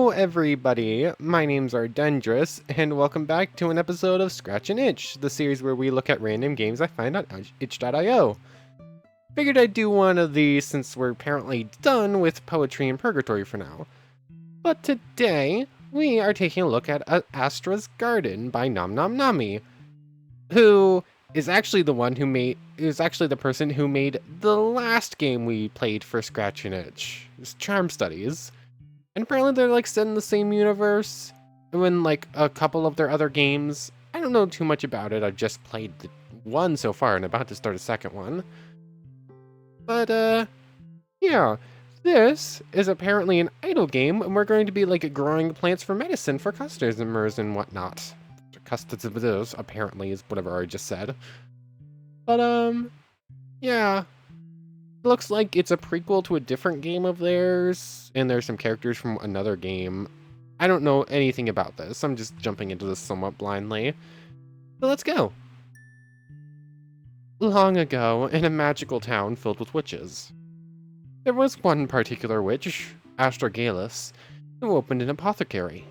Hello, everybody. My name's Ardendris, and welcome back to an episode of Scratch and Itch, the series where we look at random games I find on itch.io. Figured I'd do one of these since we're apparently done with Poetry in Purgatory for now. But today, we are taking a look at Astra's Garden by NomnomNami, who is actually the person who made the last game we played for Scratch and Itch. It's Charm Studies. And apparently they're like set in the same universe. And when like a couple of their other games, I don't know too much about it. I've just played the one so far and about to start a second one. But yeah, this is apparently an idle game, and we're going to be like growing plants for medicine for customers and whatnot. Customers apparently is whatever I just said. But yeah. Looks like it's a prequel to a different game of theirs, and there's some characters from another game. I don't know anything about this. I'm just jumping into this somewhat blindly. So let's go. Long ago, in a magical town filled with witches, there was one particular witch, Astra, who opened an apothecary.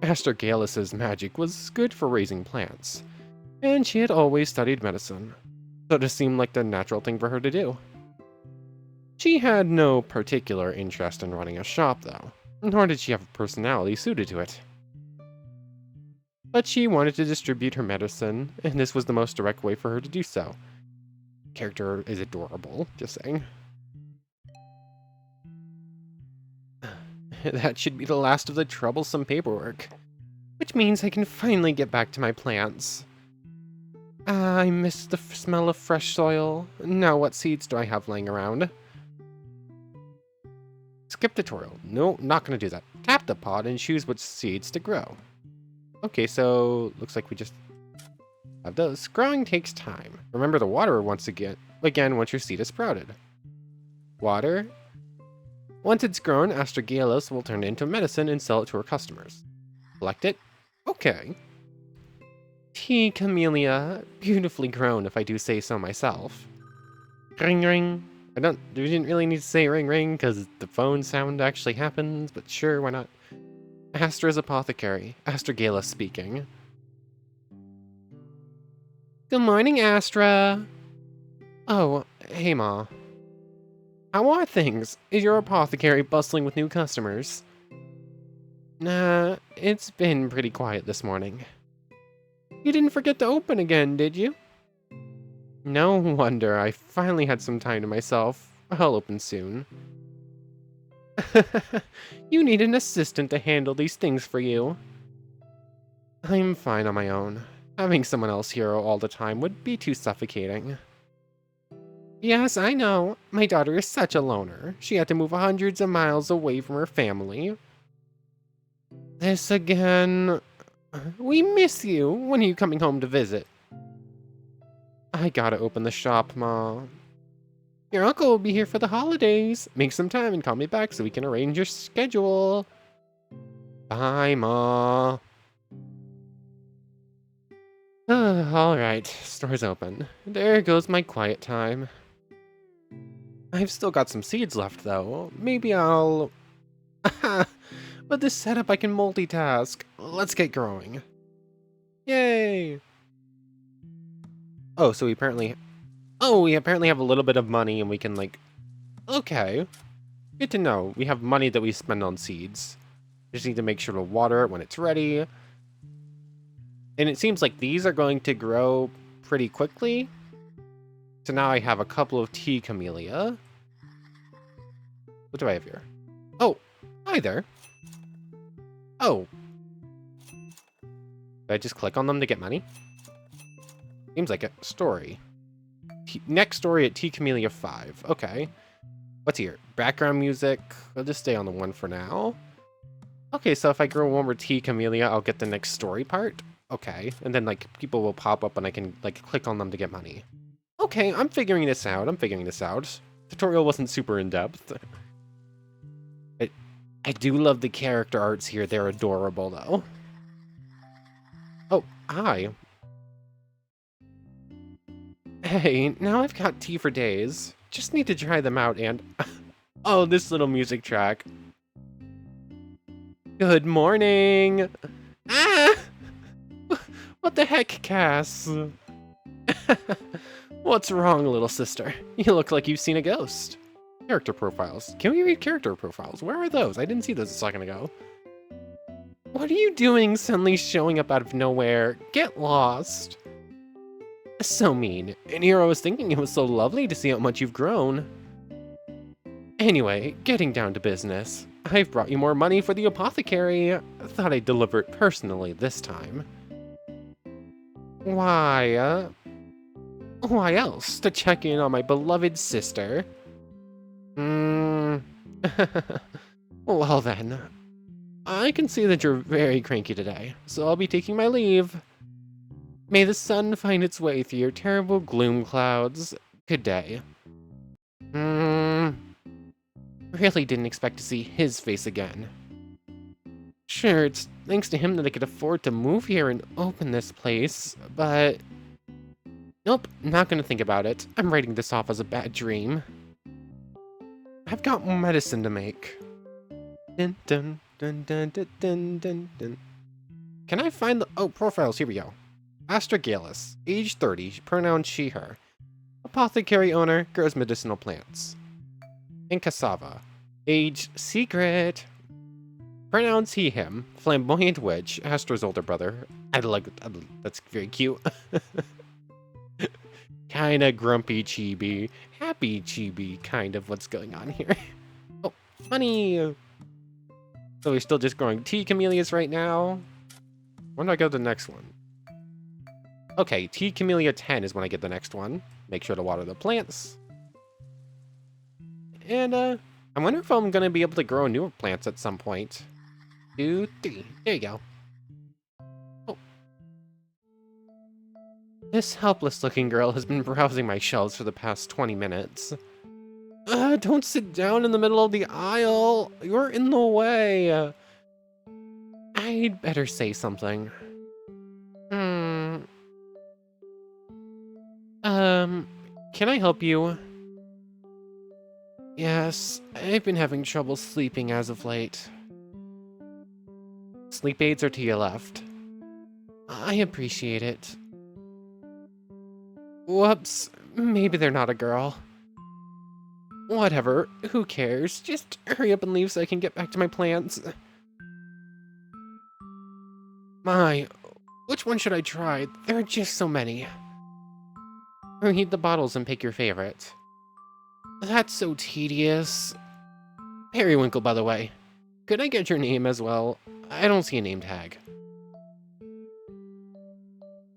Astra magic was good for raising plants, and she had always studied medicine, so it seemed like the natural thing for her to do. She had no particular interest in running a shop, though, nor did she have a personality suited to it. But she wanted to distribute her medicine, and this was the most direct way for her to do so. Character is adorable, just saying. That should be the last of the troublesome paperwork, which means I can finally get back to my plants. I miss the smell of fresh soil. Now what seeds do I have laying around? Skip tutorial. No, not gonna do that. Tap the pod and choose which seeds to grow. Okay, so looks like we just have those. Growing takes time. Remember the water once again once your seed is sprouted. Water. Once it's grown, Astragalus will turn it into medicine and sell it to her customers. Collect it. Okay. Tea camellia. Beautifully grown, if I do say so myself. Ring ring. We didn't really need to say ring ring because the phone sound actually happens, but sure, why not? Astra's apothecary. Astragalus speaking. Good morning, Astra. Oh, hey, Ma. How are things? Is your apothecary bustling with new customers? Nah, it's been pretty quiet this morning. You didn't forget to open again, did you? No wonder, I finally had some time to myself. I'll open soon. You need an assistant to handle these things for you. I'm fine on my own. Having someone else here all the time would be too suffocating. Yes, I know. My daughter is such a loner. She had to move hundreds of miles away from her family. This again. We miss you. When are you coming home to visit? I gotta open the shop, Ma. Your uncle will be here for the holidays. Make some time and call me back so we can arrange your schedule. Bye, Ma. Alright, store's open. There goes my quiet time. I've still got some seeds left, though. Maybe I'll... With this setup, I can multitask. Let's get growing. Yay! Oh, so we apparently have a little bit of money and we can like, okay, good to know. We have money that we spend on seeds. Just need to make sure to water it when it's ready. And it seems like these are going to grow pretty quickly. So now I have a couple of tea camellia. What do I have here? Oh, hi there. Oh. Did I just click on them to get money? Seems like a story. Next story at Tea Camellia 5. Okay. What's here? Background music. I'll just stay on the one for now. Okay, so if I grow one more Tea Camellia, I'll get the next story part. Okay. And then, like, people will pop up and I can, like, click on them to get money. Okay, I'm figuring this out. Tutorial wasn't super in-depth. I do love the character arts here. They're adorable, though. Oh, hi. Hey, now I've got tea for days. Just need to try them out and... Oh, this little music track. Good morning! Ah! What the heck, Cass? What's wrong, little sister? You look like you've seen a ghost. Character profiles. Can we read character profiles? Where are those? I didn't see those a second ago. What are you doing suddenly showing up out of nowhere? Get lost. So mean. And here I was thinking it was so lovely to see how much you've grown. Anyway, getting down to business. I've brought you more money for the apothecary. Thought I'd deliver it personally this time. Why else to check in on my beloved sister? Well then. I can see that you're very cranky today, so I'll be taking my leave. May the sun find its way through your terrible gloom clouds. Good day. Really didn't expect to see his face again. Sure, it's thanks to him that I could afford to move here and open this place, but... Nope, not gonna think about it. I'm writing this off as a bad dream. I've got medicine to make. Dun dun dun dun dun dun dun dun. Can I find the... Oh, profiles, here we go. Astra, age 30, pronoun she, her. Apothecary owner, grows medicinal plants. And Cassava, age secret. Pronouns he, him, flamboyant witch, Astra's older brother. That's very cute. Kinda grumpy chibi, happy chibi, kind of what's going on here. Oh, funny. So we're still just growing tea camellias right now. When do I go to the next one? Okay, tea camellia 10 is when I get the next one. Make sure to water the plants. And, I wonder if I'm gonna be able to grow newer plants at some point. 2, 3. There you go. Oh. This helpless-looking girl has been browsing my shelves for the past 20 minutes. Don't sit down in the middle of the aisle. You're in the way. I'd better say something. Can I help you? Yes, I've been having trouble sleeping as of late. Sleep aids are to your left. I appreciate it. Whoops, maybe they're not a girl. Whatever, who cares? Just hurry up and leave so I can get back to my plants. My, which one should I try? There are just so many. Read the bottles and pick your favorite. That's so tedious. Periwinkle, by the way. Could I get your name as well? I don't see a name tag.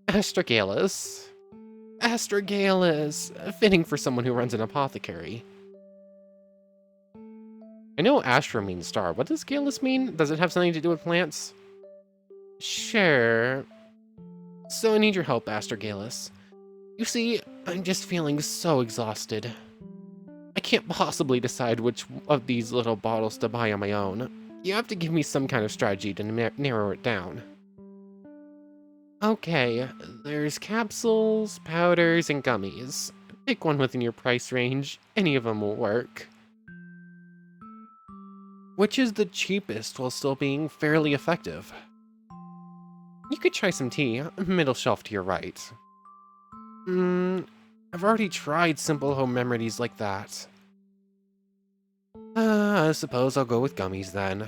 Astragalus. Astragalus. Fitting for someone who runs an apothecary. I know Astra means star. What does Galus mean? Does it have something to do with plants? Sure. So I need your help, Astragalus. You see, I'm just feeling so exhausted. I can't possibly decide which of these little bottles to buy on my own. You have to give me some kind of strategy to narrow it down. Okay, there's capsules, powders, and gummies. Pick one within your price range. Any of them will work. Which is the cheapest while still being fairly effective? You could try some tea, middle shelf to your right. I've already tried simple home remedies like that. I suppose I'll go with gummies then.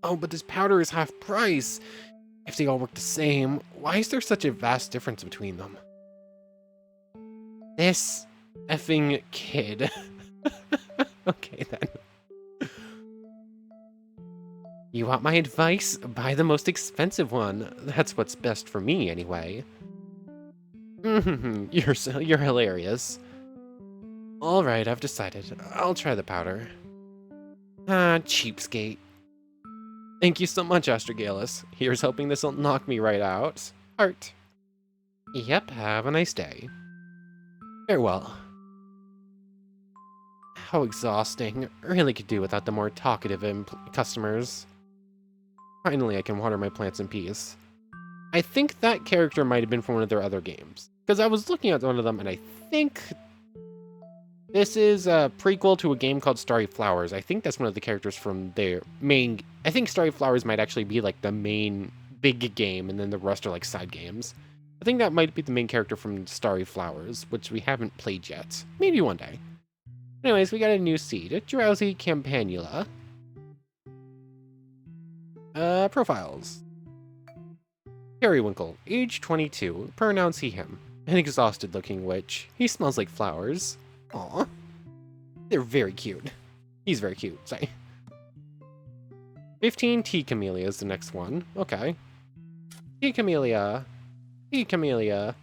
Oh, but this powder is half price. If they all work the same, why is there such a vast difference between them? This effing kid. Okay then. You want my advice? Buy the most expensive one. That's what's best for me, anyway. You're hilarious. Alright, I've decided. I'll try the powder. Cheapskate. Thank you so much, Astragalus. Here's hoping this'll knock me right out. Heart. Yep, have a nice day. Farewell. How exhausting. Really could do without the more talkative customers. Finally, I can water my plants in peace. I think that character might have been from one of their other games. Because I was looking at one of them, and I think This is a prequel to a game called Starry Flowers. I think that's one of the characters from their main... I think Starry Flowers might actually be like the main big game, and then the rest are like side games. I think that might be the main character from Starry Flowers, which we haven't played yet. Maybe one day. Anyways, we got a new seed. A Drowsy Campanula. Profiles. Periwinkle, age 22, pronouns he, him. An exhausted-looking witch. He smells like flowers. Aw. They're very cute. He's very cute, sorry. 15 tea camellia is the next one. Okay. Tea camellia. Tea camellia.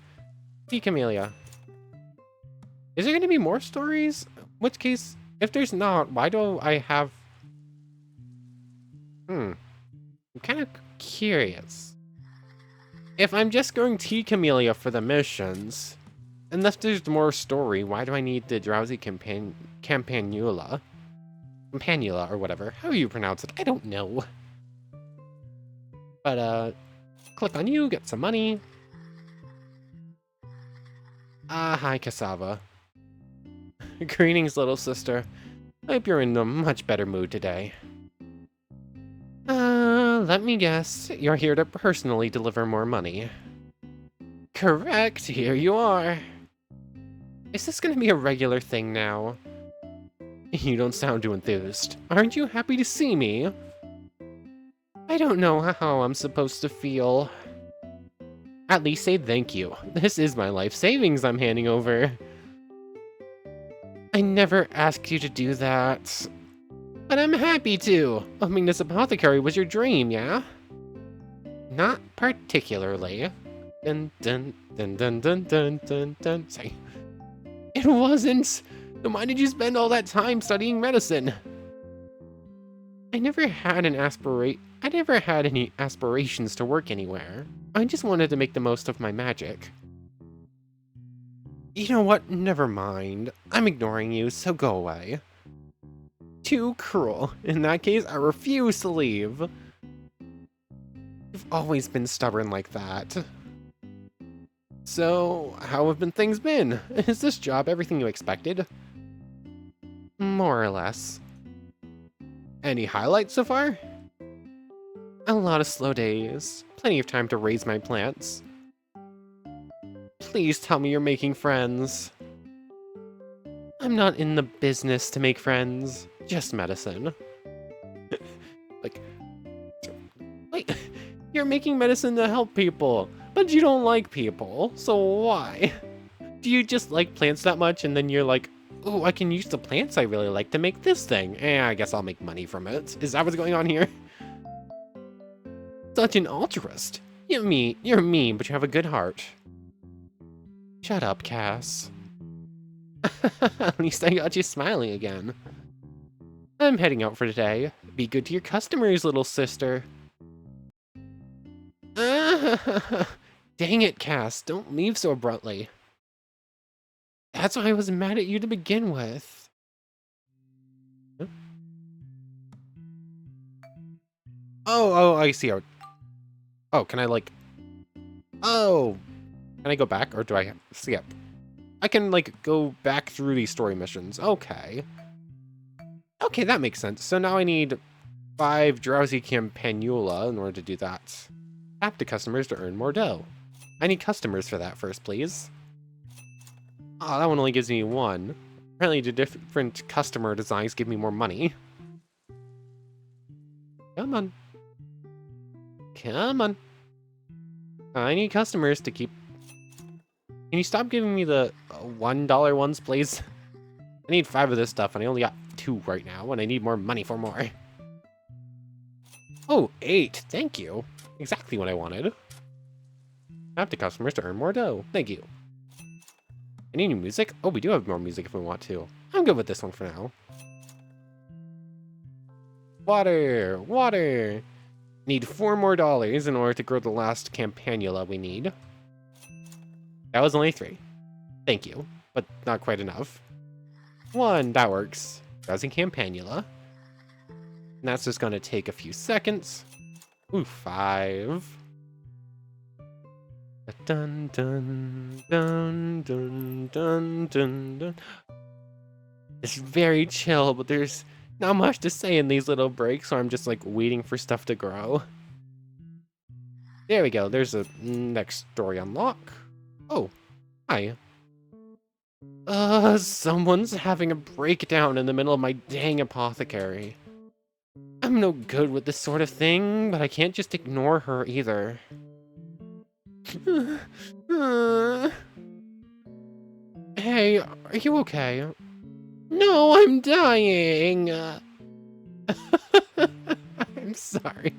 Tea camellia. Is there gonna be more stories? In which case, if there's not, why do I have... I'm kind of curious. If I'm just going tea camellia for the missions, unless there's more story, why do I need the drowsy campanula? Campanula or whatever. How you pronounce it, I don't know. But, click on you, get some money. Ah, hi, cassava. Greetings, little sister. I hope you're in a much better mood today. Let me guess. You're here to personally deliver more money. Correct, here you are. Is this gonna be a regular thing now? You don't sound too enthused. Aren't you happy to see me? I don't know how I'm supposed to feel. At least say thank you. This is my life savings I'm handing over. I never asked you to do that. But I'm happy to. I mean, this apothecary was your dream, yeah? Not particularly. Dun dun dun dun dun dun dun dun. Sorry. It wasn't. Then why did you spend all that time studying medicine? I never had any aspirations to work anywhere. I just wanted to make the most of my magic. You know what? Never mind. I'm ignoring you, so go away. Too cruel. In that case, I refuse to leave. You've always been stubborn like that. So, how have things been? Is this job everything you expected? More or less. Any highlights so far? A lot of slow days. Plenty of time to raise my plants. Please tell me you're making friends. I'm not in the business to make friends. Just medicine. Like, wait, you're making medicine to help people, but you don't like people, so why? Do you just like plants that much and then you're like, oh, I can use the plants I really like to make this thing. I guess I'll make money from it. Is that what's going on here? Such an altruist. You're mean, but you have a good heart. Shut up, Cass. At least I got you smiling again. I'm heading out for today. Be good to your customers, little sister. Dang it, Cass. Don't leave so abruptly. That's why I was mad at you to begin with. Huh? Oh, I see. Oh, can I like... Oh! Can I go back, or do I skip? I can, like, go back through these story missions. Okay. Okay, that makes sense. So now I need 5 Drowsy Campanula in order to do that. Tap to customers to earn more dough. I need customers for that first, please. Oh, that one only gives me 1. Apparently the different customer designs give me more money. Come on. Come on. I need customers to keep... Can you stop giving me the $1 ones, please? I need 5 of this stuff, and I only got 2 right now, and I need more money for more. Oh, 8. Thank you. Exactly what I wanted. Tap to customers to earn more dough. Thank you. Any new music? Oh, we do have more music if we want to. I'm good with this one for now. Water! Water! Need 4 more dollars in order to grow the last campanula we need. That was only 3. Thank you, but not quite enough. 1, that works. Browsing campanula. And that's just gonna take a few seconds. Ooh, 5. Dun dun dun dun dun dun dun. It's very chill, but there's not much to say in these little breaks, so I'm just like waiting for stuff to grow. There we go. There's a next story unlock. Oh, hi. Someone's having a breakdown in the middle of my dang apothecary. I'm no good with this sort of thing, but I can't just ignore her either. Hey, are you okay? No, I'm dying. I'm sorry.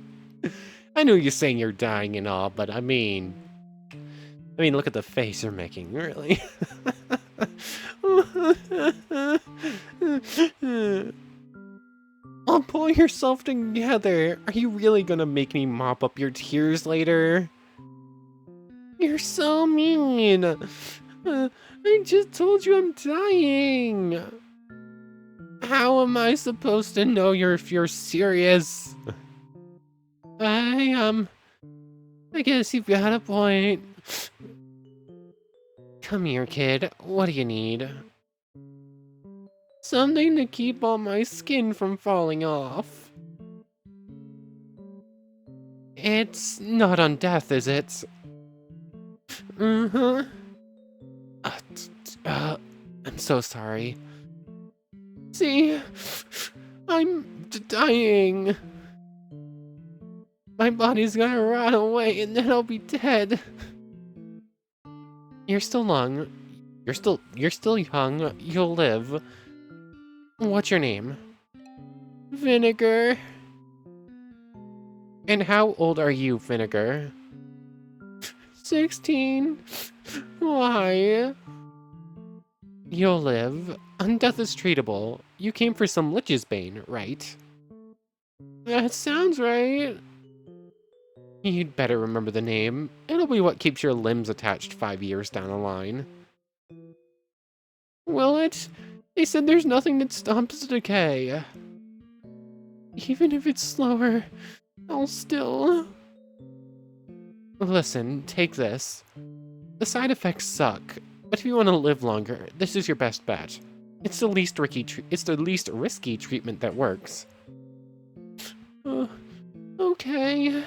I knew you're saying you're dying and all, but I mean, look at the face you're making, really. Oh, pull yourself together. Are you really gonna make me mop up your tears later? You're so mean. I just told you I'm dying. How am I supposed to know if you're serious? I guess you've got a point. Come here, kid. What do you need? Something to keep all my skin from falling off. It's not on death, is it? Uh-huh. I'm so sorry. See? I'm dying. My body's gonna rot away and then I'll be dead. You're still young. You're still young. You'll live. What's your name? Vinegar. And how old are you, Vinegar? 16. Why? You'll live. Undeath is treatable. You came for some Lich's Bane, right? That sounds right. You'd better remember the name. It'll be what keeps your limbs attached 5 years down the line. Will it? They said there's nothing that stops decay. Even if it's slower, I'll still... Listen, take this. The side effects suck, but if you want to live longer, this is your best bet. It's the least risky treatment that works. Okay.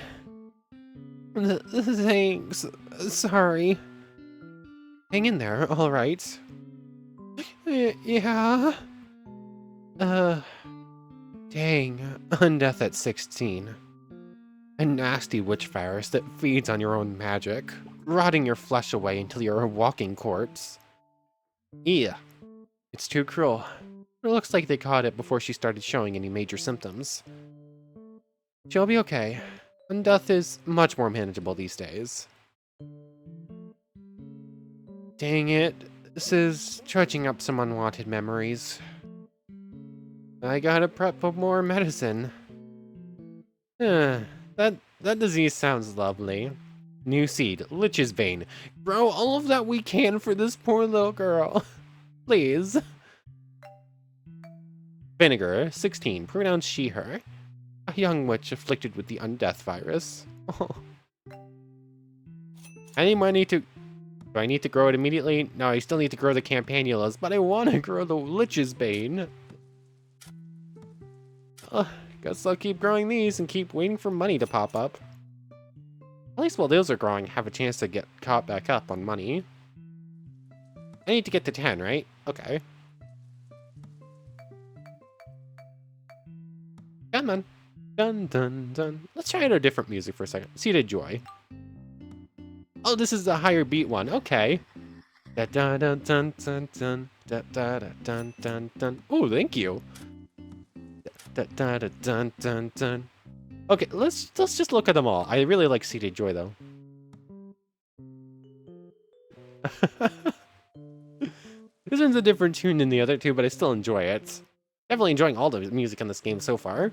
Thanks. Sorry. Hang in there, alright? Yeah? Dang. Undeath at 16. A nasty witch virus that feeds on your own magic, rotting your flesh away until you're a walking corpse. Yeah. It's too cruel. It looks like they caught it before she started showing any major symptoms. She'll be okay. Undeath is much more manageable these days. Dang it. This is trudging up some unwanted memories. I gotta prep for more medicine. That disease sounds lovely. New seed, Lich's Bane. Grow all of that we can for this poor little girl. Please. Vinegar, 16, pronouns she, her. A young witch afflicted with the undeath virus. Oh. Do I need to grow it immediately? No, I still need to grow the campanulas, but I want to grow the Lich's Bane. Guess I'll keep growing these and keep waiting for money to pop up. At least while those are growing, have a chance to get caught back up on money. I need to get to 10, right? Okay. Come on. Dun dun dun. Let's try out a different music for a second. Seated Joy. Oh, this is a higher beat one. Okay. Da da da dun dun dun da da da dun dun dun. Oh, thank you. Da da da dun dun dun. Okay, let's just look at them all. I really like Seated Joy though. This one's a different tune than the other two, but I still enjoy it. Definitely enjoying all the music in this game so far.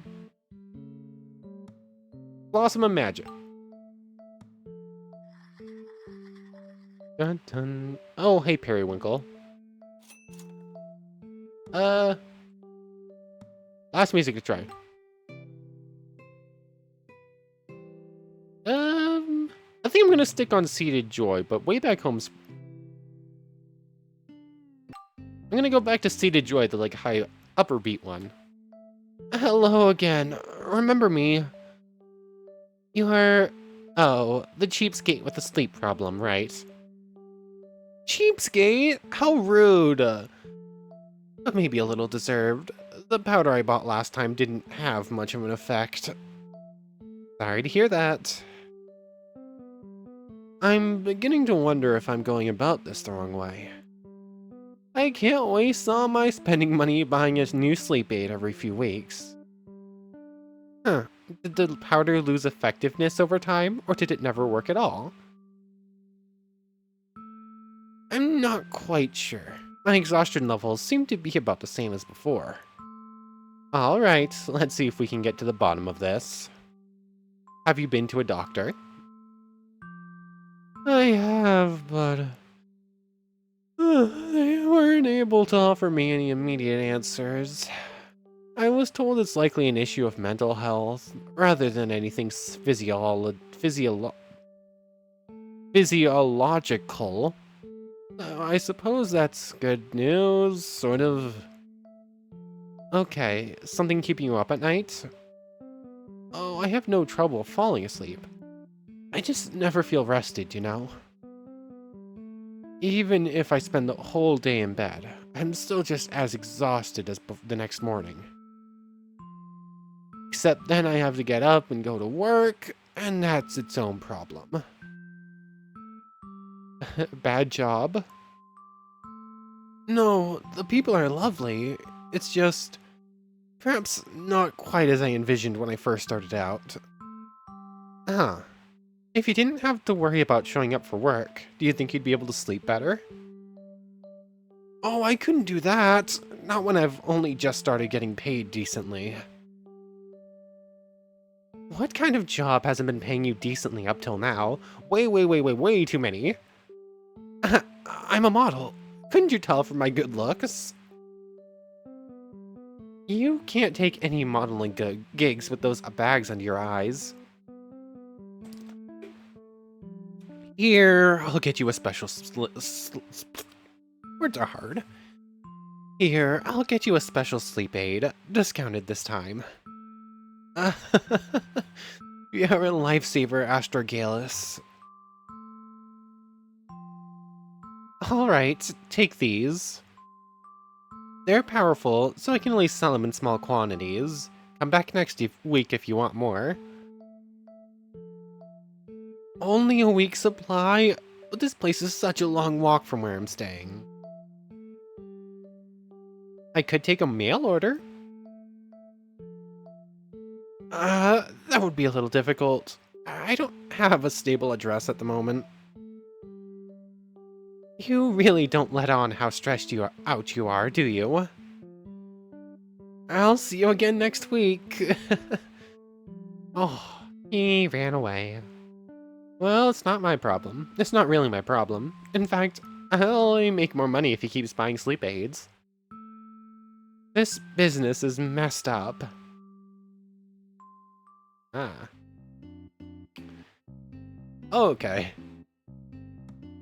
Blossom of Magic. Dun dun. Oh, hey, Periwinkle. Last music to try. I think I'm gonna stick on Seated Joy, but Way Back Home's... I'm gonna go back to Seated Joy, the, like, high upper beat one. Hello again. Remember me? You are... Oh, the cheapskate with the sleep problem, right? Cheapskate? How rude! But maybe a little deserved. The powder I bought last time didn't have much of an effect. Sorry to hear that. I'm beginning to wonder if I'm going about this the wrong way. I can't waste all my spending money buying a new sleep aid every few weeks. Huh. Did the powder lose effectiveness over time, or did it never work at all? I'm not quite sure. My exhaustion levels seem to be about the same as before. Alright, let's see if we can get to the bottom of this. Have you been to a doctor? I have, but... they weren't able to offer me any immediate answers. I was told it's likely an issue of mental health, rather than anything physiological. I suppose that's good news, sort of. Okay, something keeping you up at night? Oh, I have no trouble falling asleep. I just never feel rested, you know? Even if I spend the whole day in bed, I'm still just as exhausted as the next morning. Except then I have to get up and go to work, and that's its own problem. Bad job? No, the people are lovely. It's just... perhaps not quite as I envisioned when I first started out. Huh. If you didn't have to worry about showing up for work, do you think you'd be able to sleep better? Oh, I couldn't do that. Not when I've only just started getting paid decently. What kind of job hasn't been paying you decently up till now? Way too many. I'm a model. Couldn't you tell from my good looks? You can't take any modeling gigs with those bags under your eyes. Here, I'll get you a special words are hard. Here, I'll get you a special sleep aid, discounted this time. You're a lifesaver, Astra. Alright, take these. They're powerful, so I can only sell them in small quantities. Come back next week if you want more. Only a week's supply? But this place is such a long walk from where I'm staying. I could take a mail order. That would be a little difficult. I don't have a stable address at the moment. You really don't let on how stressed out you are, do you? I'll see you again next week. Oh, he ran away. Well, it's not my problem. It's not really my problem. In fact, I'll only make more money if he keeps buying sleep aids. This business is messed up. Ah. Okay.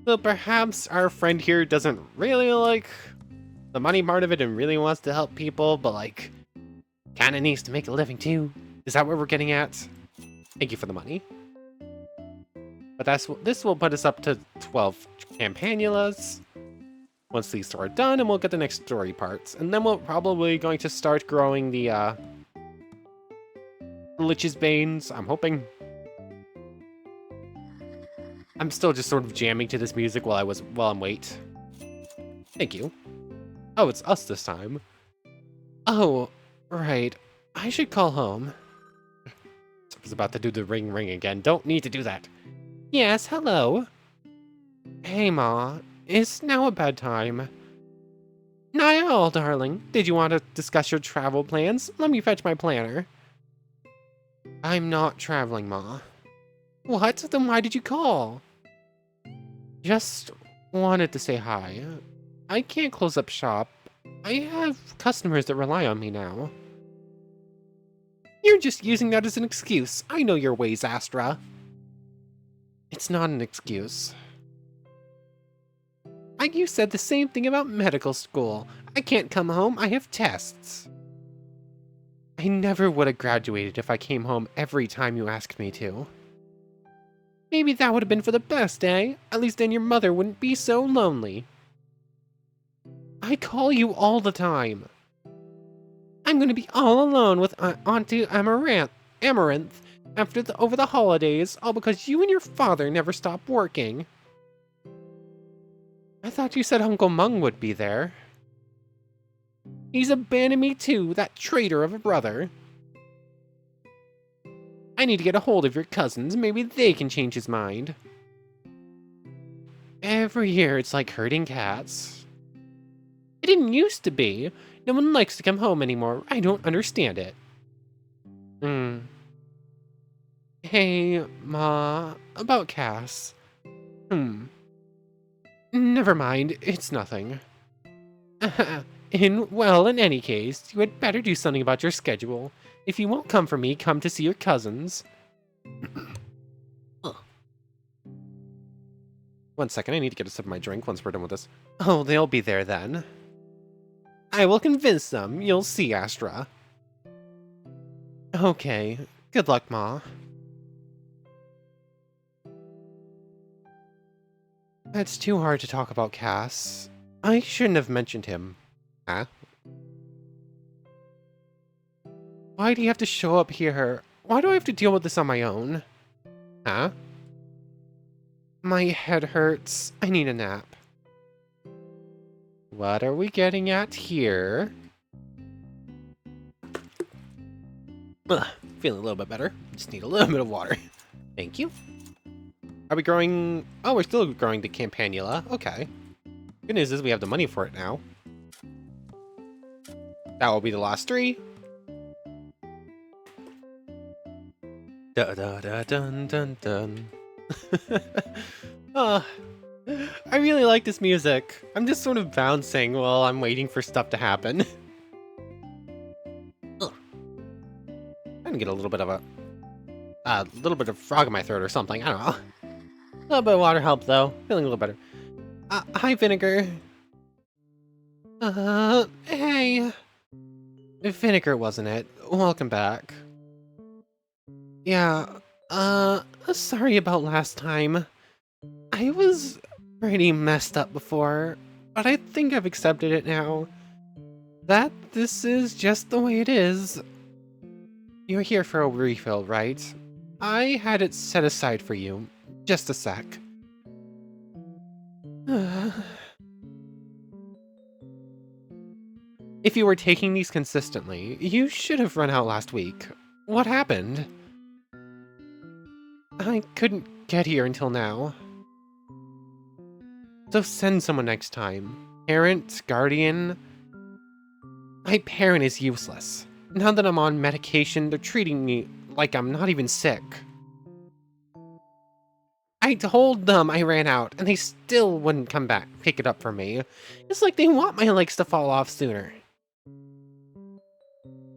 So perhaps our friend here doesn't really like the money part of it and really wants to help people, but like, kinda needs to make a living too. Is that what we're getting at? Thank you for the money. But this will put us up to 12 campanulas. Once these are done, and we'll get the next story parts. And then we're probably going to start growing the Lich's Banes, I'm hoping. I'm still just sort of jamming to this music while I'm wait. Thank you. Oh, it's us this time. Oh, right. I should call home. I was about to do the ring again. Don't need to do that. Yes, hello. Hey, Ma. Is now a bad time? Not at all, darling. Did you want to discuss your travel plans? Let me fetch my planner. I'm not traveling, Ma. What? Then why did you call? Just wanted to say hi. I can't close up shop. I have customers that rely on me now. You're just using that as an excuse. I know your ways, Astra. It's not an excuse. You said the same thing about medical school. I can't come home, I have tests. I never would have graduated if I came home every time you asked me to. Maybe that would have been for the best, eh? At least then your mother wouldn't be so lonely. I call you all the time. I'm gonna be all alone with Auntie Amaranth over the holidays, all because you and your father never stop working. I thought you said Uncle Mung would be there. He's abandoned me too, that traitor of a brother. I need to get a hold of your cousins, maybe they can change his mind. Every year it's like herding cats. It didn't used to be. No one likes to come home anymore. I don't understand it. Hey, Ma, about Cass. Never mind, it's nothing. In any case, you had better do something about your schedule. If you won't come for me, come to see your cousins. 1 second, I need to get a sip of my drink once we're done with this. Oh, they'll be there then. I will convince them, you'll see, Astra. Okay, good luck, Ma. It's too hard to talk about Cass. I shouldn't have mentioned him. Huh? Why do you have to show up here? Why do I have to deal with this on my own? Huh? My head hurts. I need a nap. What are we getting at here? Ugh, feeling a little bit better. Just need a little bit of water. Thank you. Are we growing... Oh, we're still growing the Campanula. Okay. Good news is we have the money for it now. That will be the last 3. Da da da dun dun dun. I really like this music. I'm just sort of bouncing while I'm waiting for stuff to happen. I'm gonna get a little bit of frog in my throat or something. I don't know. A little bit of water helped though. Feeling a little better. Hi, Vinegar. Hey. Vinegar, wasn't it? Welcome back. Yeah, sorry about last time. I was pretty messed up before, but I think I've accepted it now. This is just the way it is. You're here for a refill, right? I had it set aside for you. Just a sec. If you were taking these consistently, you should have run out last week. What happened? I couldn't get here until now. So send someone next time. Parent, guardian. My parent is useless. Now that I'm on medication, they're treating me like I'm not even sick. I told them I ran out, and they still wouldn't come back, pick it up for me. It's like they want my legs to fall off sooner.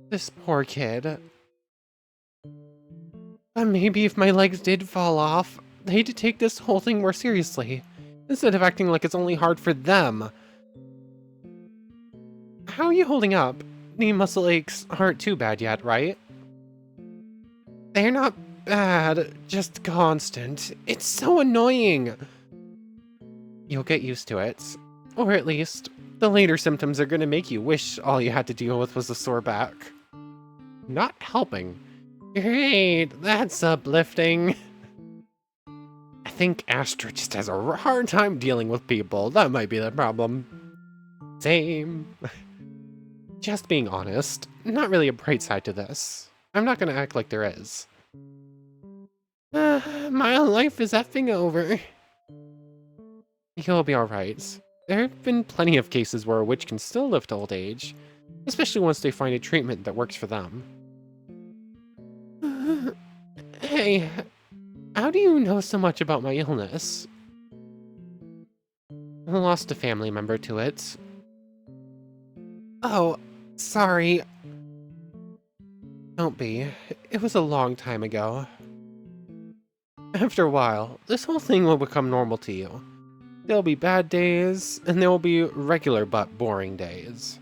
This poor kid. But maybe if my legs did fall off, they'd take this whole thing more seriously, instead of acting like it's only hard for them. How are you holding up? Knee muscle aches aren't too bad yet, right? They're not bad, just constant. It's so annoying. You'll get used to it. Or at least, the later symptoms are gonna make you wish all you had to deal with was a sore back. Not helping. Great, that's uplifting. I think Astra just has a hard time dealing with people. That might be the problem. Same. Just being honest, not really a bright side to this. I'm not gonna act like there is. My life is effing over. You'll be alright. There have been plenty of cases where a witch can still live to old age, especially once they find a treatment that works for them. Hey, how do you know so much about my illness? I lost a family member to it. Oh, sorry. Don't be. It was a long time ago. After a while, this whole thing will become normal to you. There'll be bad days, and there will be regular but boring days.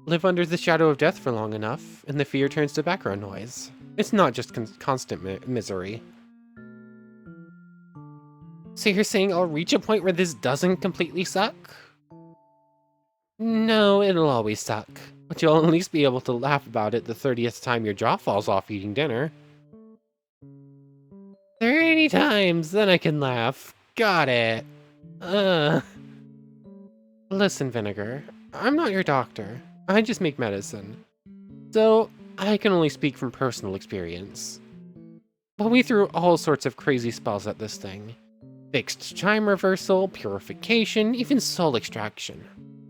Live under the shadow of death for long enough, and the fear turns to background noise. It's not just constant misery. So you're saying I'll reach a point where this doesn't completely suck? No, it'll always suck. But you'll at least be able to laugh about it the 30th time your jaw falls off eating dinner. 30 times, then I can laugh. Got it. Listen, Vinegar, I'm not your doctor. I just make medicine. So, I can only speak from personal experience. But we threw all sorts of crazy spells at this thing. Fixed chime reversal, purification, even soul extraction.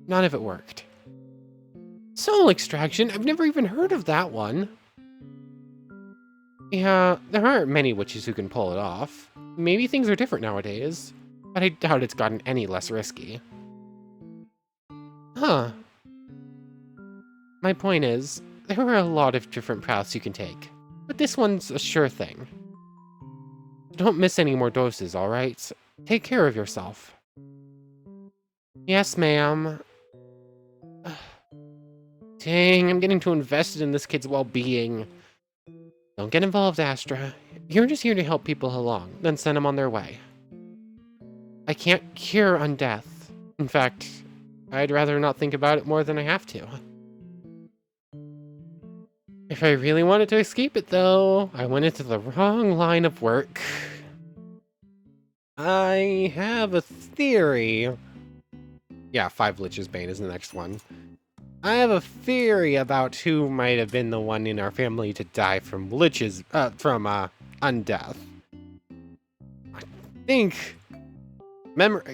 None of it worked. Soul extraction? I've never even heard of that one. Yeah, there aren't many witches who can pull it off. Maybe things are different nowadays, but I doubt it's gotten any less risky. Huh. My point is, there are a lot of different paths you can take, but this one's a sure thing. Don't miss any more doses, alright? Take care of yourself. Yes, ma'am. Dang, I'm getting too invested in this kid's well-being. Don't get involved, Astra. You're just here to help people along, then send them on their way. I can't cure undeath. In fact, I'd rather not think about it more than I have to. If I really wanted to escape it, though, I went into the wrong line of work. I have a theory. Yeah, 5 Lich's Bane is the next one. I have a theory about who might have been the one in our family to die from undeath. I think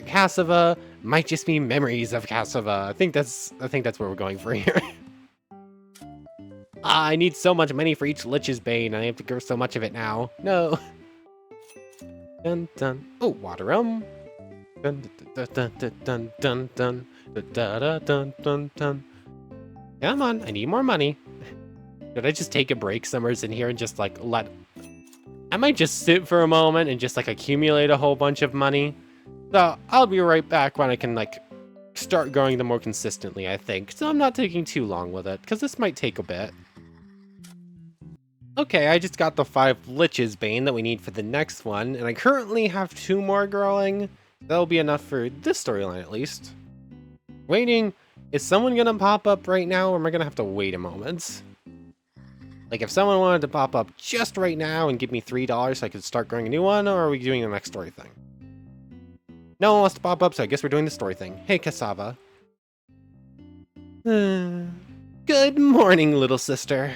Cassava might just be memories of Cassava. I think that's where we're going for here. I need so much money for each Lich's Bane, and I have to give so much of it now. No. Dun dun. Oh, water Dun dun dun dun dun dun dun dun dun dun. Come on, I need more money. Should I just take a break somewhere in here and just like I might just sit for a moment and just like accumulate a whole bunch of money. So I'll be right back when I can like start growing them more consistently, I think. So I'm not taking too long with it, because this might take a bit. Okay, I just got the 5 Lich's Bane that we need for the next one, and I currently have 2 more growing. That'll be enough for this storyline at least. Waiting. Is someone gonna pop up right now, or am I gonna have to wait a moment? Like, if someone wanted to pop up just right now and give me $3 so I could start growing a new one, or are we doing the next story thing? No one wants to pop up, so I guess we're doing the story thing. Hey, Cassava. Good morning, little sister.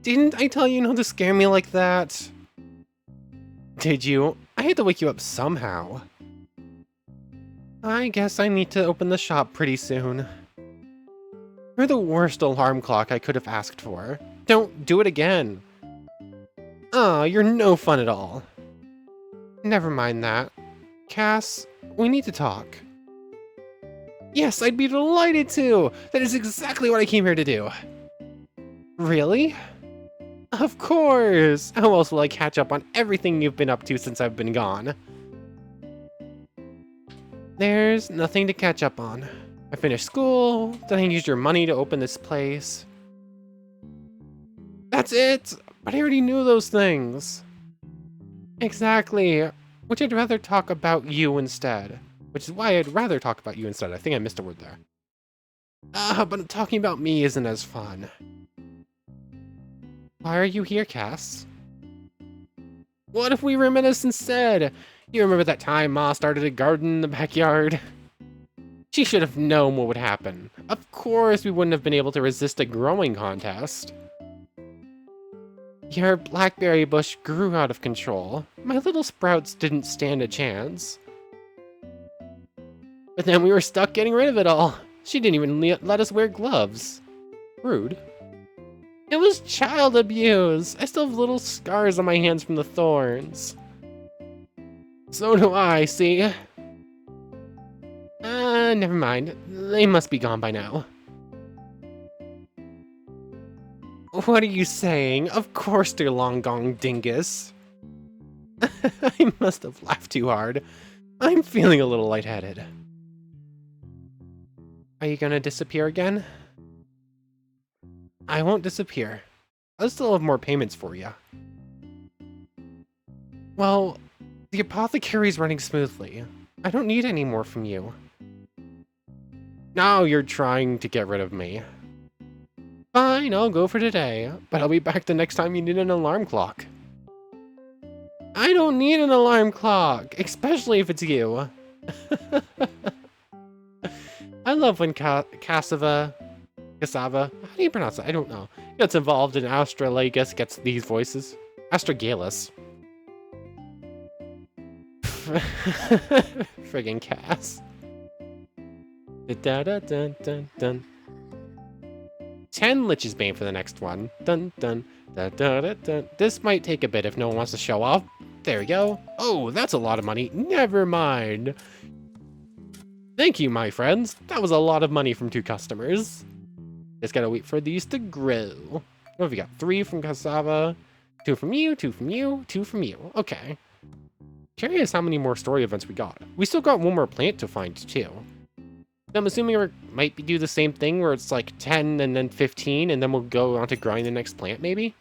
Didn't I tell you not to scare me like that? Did you? I had to wake you up somehow. I guess I need to open the shop pretty soon. You're the worst alarm clock I could have asked for. Don't do it again. Aw, you're no fun at all. Never mind that. Cass, we need to talk. Yes, I'd be delighted to! That is exactly what I came here to do. Really? Of course! How else will I catch up on everything you've been up to since I've been gone? There's nothing to catch up on. I finished school, then I used your money to open this place. That's it! But I already knew those things. Exactly. Which I'd rather talk about you instead. Which is why I'd rather talk about you instead. I think I missed a word there. But talking about me isn't as fun. Why are you here, Cass? What if we reminisce instead? You remember that time Ma started a garden in the backyard? She should have known what would happen. Of course we wouldn't have been able to resist a growing contest. Your blackberry bush grew out of control. My little sprouts didn't stand a chance. But then we were stuck getting rid of it all. She didn't even let us wear gloves. Rude. It was child abuse. I still have little scars on my hands from the thorns. So do I, see? Never mind. They must be gone by now. What are you saying? Of course they're long gone, dingus. I must have laughed too hard. I'm feeling a little lightheaded. Are you gonna disappear again? I won't disappear. I'll still have more payments for you. Well, the apothecary's running smoothly. I don't need any more from you. Now you're trying to get rid of me. Fine, I'll go for today, but I'll be back the next time you need an alarm clock. I don't need an alarm clock, especially if it's you. I love when Cassava, how do you pronounce it? I don't know. Gets involved in Astralagus, gets these voices. Astragalus. Friggin' Cass. Da da dun dun dun. 10 Lich's Bane for the next one. Dun dun da da da dun. This might take a bit if no one wants to show off. There we go. Oh, that's a lot of money. Never mind. Thank you, my friends. That was a lot of money from 2 customers. Just gotta wait for these to grow. What have we got? 3 from Cassava, 2 from you, 2 from you, 2 from you. Okay. Curious how many more story events we got. We still got 1 more plant to find, too. I'm assuming we might do the same thing where it's like 10 and then 15, and then we'll go on to grind the next plant, maybe?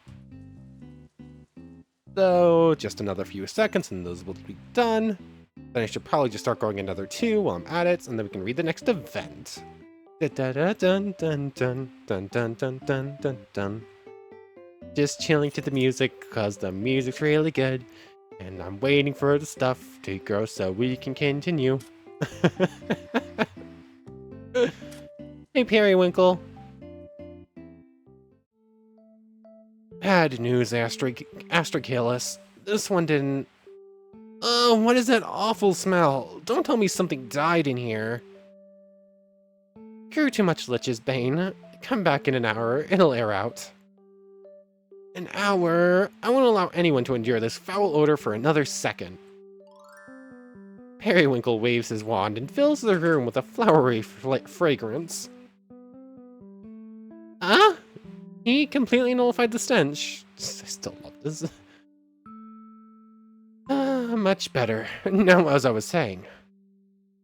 So, just another few seconds, and those will be done. Then I should probably just start going another 2 while I'm at it, and then we can read the next event. Da da da dun dun dun dun dun dun dun dun dun. Just chilling to the music, cause the music's really good. And I'm waiting for the stuff to grow so we can continue. Hey, Periwinkle. Bad news, Astragalus. This one didn't... Oh, what is that awful smell? Don't tell me something died in here. Grew too much Lich's Bane. Come back in an hour, it'll air out. An hour? I won't allow anyone to endure this foul odor for another second. Periwinkle waves his wand and fills the room with a flowery fragrance. Ah? He completely nullified the stench. I still love this. Much better. Now, as I was saying.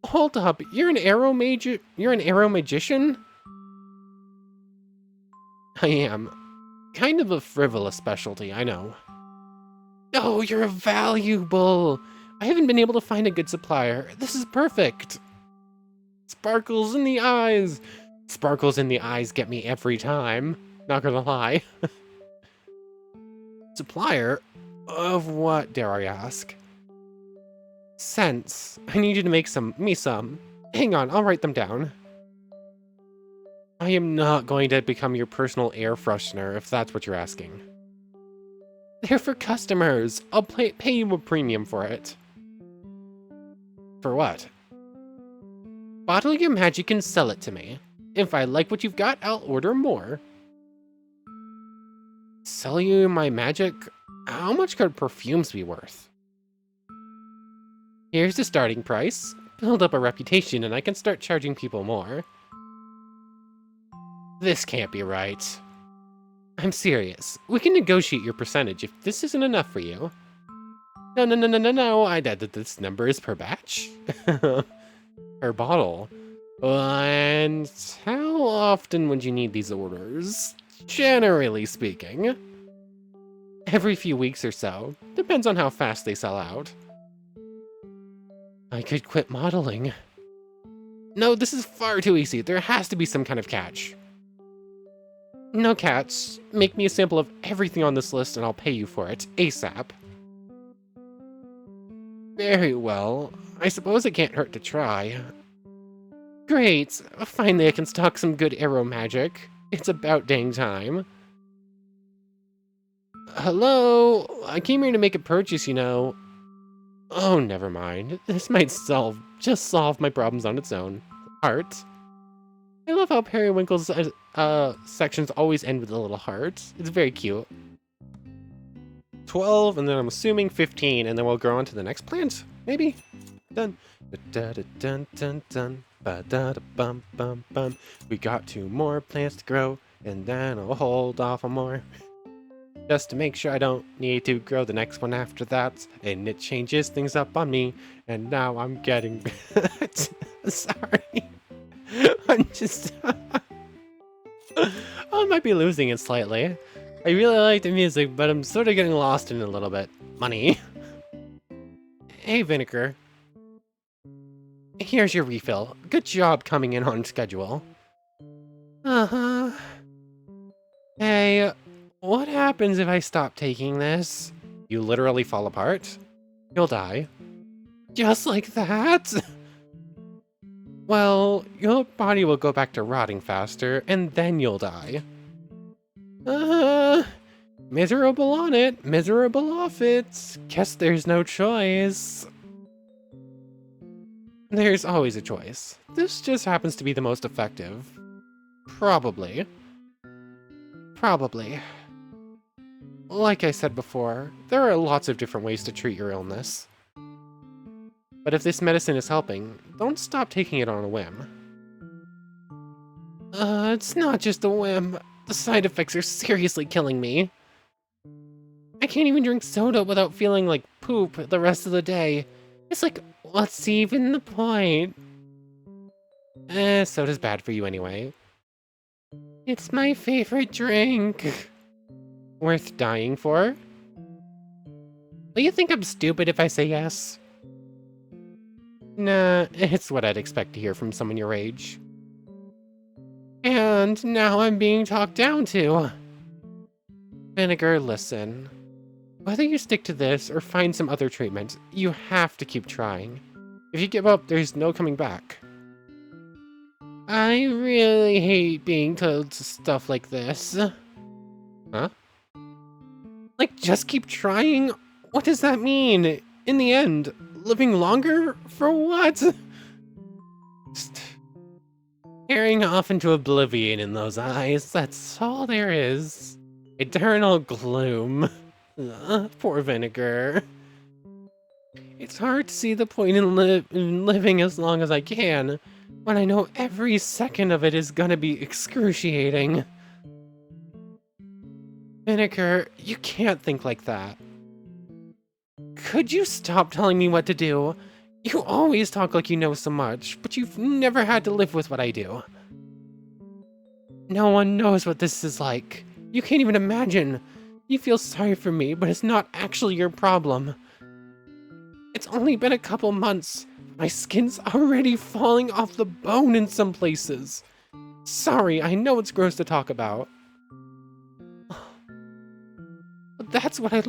Hold up, you're an arrow magician? I am. Kind of a frivolous specialty, I know. Oh, you're valuable! I haven't been able to find a good supplier. This is perfect! Sparkles in the eyes! Sparkles in the eyes get me every time. Not gonna lie. Supplier? Of what, dare I ask? Scents. I need you to make me some. Hang on, I'll write them down. I am not going to become your personal air freshener, if that's what you're asking. They're for customers. I'll pay you a premium for it. For what? Bottle your magic and sell it to me. If I like what you've got, I'll order more. Sell you my magic? How much could perfumes be worth? Here's the starting price. Build up a reputation and I can start charging people more. This can't be right. I'm serious. We can negotiate your percentage if this isn't enough for you. No. I doubt that this number is per batch. Per bottle. And how often would you need these orders? Generally speaking. Every few weeks or so. Depends on how fast they sell out. I could quit modeling. No, this is far too easy. There has to be some kind of catch. No catch. Make me a sample of everything on this list and I'll pay you for it, ASAP. Very well. I suppose it can't hurt to try. Great. Finally I can stock some good arrow magic. It's about dang time. Hello? I came here to make a purchase, you know. Oh, never mind. This might just solve my problems on its own. Heart. I love how Periwinkle's sections always end with a little heart. It's very cute. 12, and then I'm assuming 15, and then we'll go on to the next plant. Maybe? Dun. Dun dun dun. Ba da da bum bum bum. We got 2 more plants to grow, and then I'll hold off on more. just to make sure I don't need to grow the next one after that, and it changes things up on me, and now I'm getting... Sorry. I'm just... I might be losing it slightly. I really like the music, but I'm sort of getting lost in it a little bit. Money. Hey, Vinegar. Here's your refill. Good job coming in on schedule. Uh-huh. Hey, what happens if I stop taking this? You literally fall apart. You'll die. Just like that? Well, your body will go back to rotting faster, and then you'll die. Miserable on it, miserable off it. Guess there's no choice. There's always a choice. This just happens to be the most effective. Probably. Probably. Like I said before, there are lots of different ways to treat your illness. But if this medicine is helping, don't stop taking it on a whim. It's not just a whim. The side effects are seriously killing me. I can't even drink soda without feeling like poop the rest of the day. It's like, what's even the point? Soda's bad for you anyway. It's my favorite drink. Worth dying for? Do you think I'm stupid if I say yes? Nah, it's what I'd expect to hear from someone your age. And now I'm being talked down to. Vinegar, listen. Whether you stick to this or find some other treatment, you have to keep trying. If you give up, there's no coming back. I really hate being told stuff like this. Huh? Like, just keep trying? What does that mean? In the end, living longer? For what? Just staring off into oblivion in those eyes, that's all there is. Eternal gloom. Poor Vinegar. It's hard to see the point in living as long as I can, when I know every second of it is gonna be excruciating. Vinegar, you can't think like that. Could you stop telling me what to do? You always talk like you know so much, but you've never had to live with what I do. No one knows what this is like. You can't even imagine. You feel sorry for me, but it's not actually your problem. It's only been a couple months. My skin's already falling off the bone in some places. Sorry, I know it's gross to talk about. But that's what I have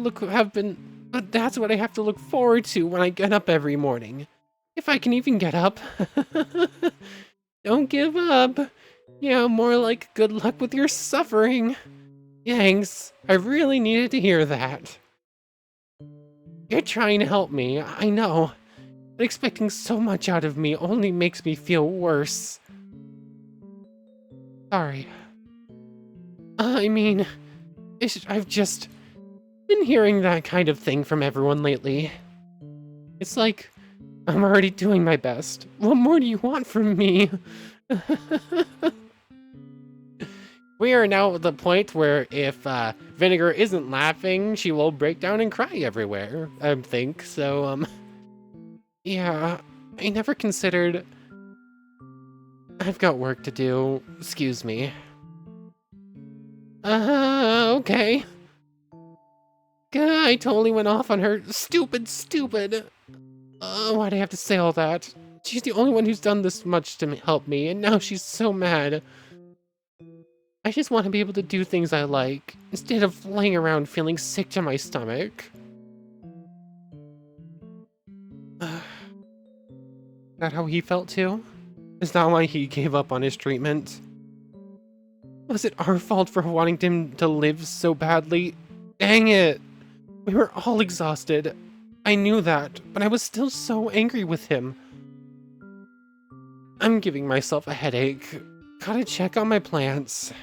to look forward to when I get up every morning. If I can even get up. Don't give up. Yeah, more like good luck with your suffering. Thanks, I really needed to hear that. You're trying to help me, I know, but expecting so much out of me only makes me feel worse. Sorry. I mean, I've just been hearing that kind of thing from everyone lately. It's like, I'm already doing my best. What more do you want from me? We are now at the point where if Vinegar isn't laughing, she will break down and cry everywhere, I think. So, yeah, I never considered... I've got work to do. Excuse me. Okay. I totally went off on her. Stupid. Why'd I have to say all that? She's the only one who's done this much to help me, and now she's so mad. I just want to be able to do things I like, instead of laying around feeling sick to my stomach. That how he felt too? Is that why he gave up on his treatment? Was it our fault for wanting him to live so badly? Dang it! We were all exhausted. I knew that, but I was still so angry with him. I'm giving myself a headache. Gotta check on my plants.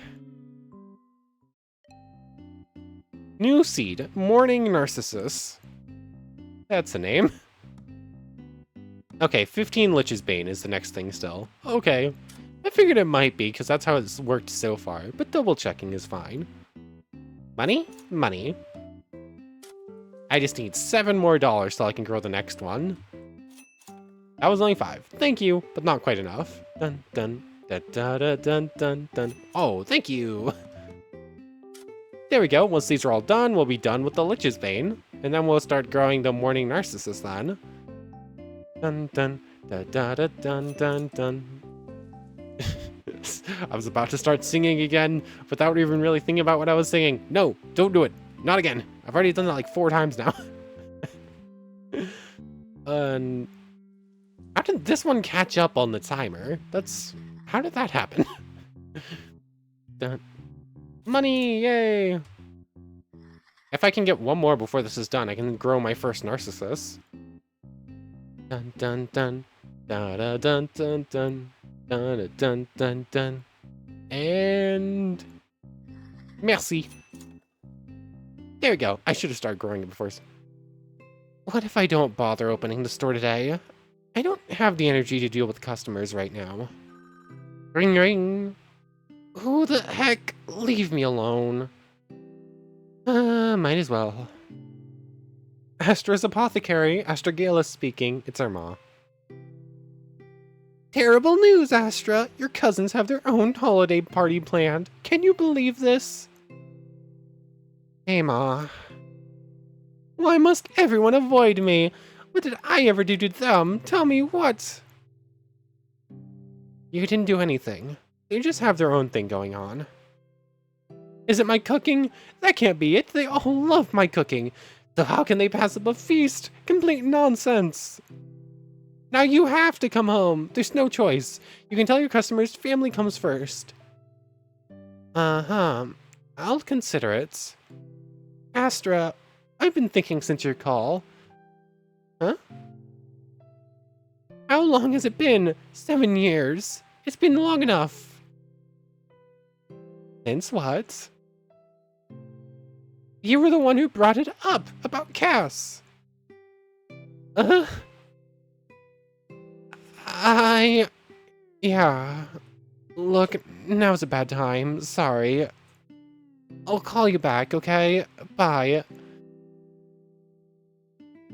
New seed, Morning Narcissus. That's a name. Okay, 15 Lich's Bane is the next thing still. Okay. I figured it might be, because that's how it's worked so far, but double checking is fine. Money? Money. I just need $7 more till I can grow the next one. That was only 5. Thank you, but not quite enough. Dun dun da da da dun dun dun. Oh, thank you. There we go. Once these are all done, we'll be done with the Lich's Bane. And then we'll start growing the Morning Narcissus then. Dun dun da da da dun dun dun. I was about to start singing again without even really thinking about what I was singing. No, don't do it. Not again. I've already done that like 4 times now. How did this one catch up on the timer? How did that happen? Dun. Money, yay! If I can get 1 more before this is done, I can grow my first Narcissus. Dun dun dun. Da da dun dun dun. Dun dun dun dun. And merci. There we go. I should have started growing it before. What if I don't bother opening the store today? I don't have the energy to deal with customers right now. Ring ring. Who the heck? Leave me alone. Might as well. Astra's apothecary. Astra speaking. It's our ma. Terrible news, Astra! Your cousins have their own holiday party planned. Can you believe this? Hey, Ma. Why must everyone avoid me? What did I ever do to them? Tell me what? You didn't do anything. They just have their own thing going on. Is it my cooking? That can't be it. They all love my cooking. So how can they pass up a feast? Complete nonsense. Now you have to come home. There's no choice. You can tell your customers family comes first. Uh-huh. I'll consider it. Astra, I've been thinking since your call. Huh? How long has it been? 7 years. It's been long enough. Since what? You were the one who brought it up about Cass. Yeah. Look, now's a bad time. Sorry. I'll call you back, okay? Bye.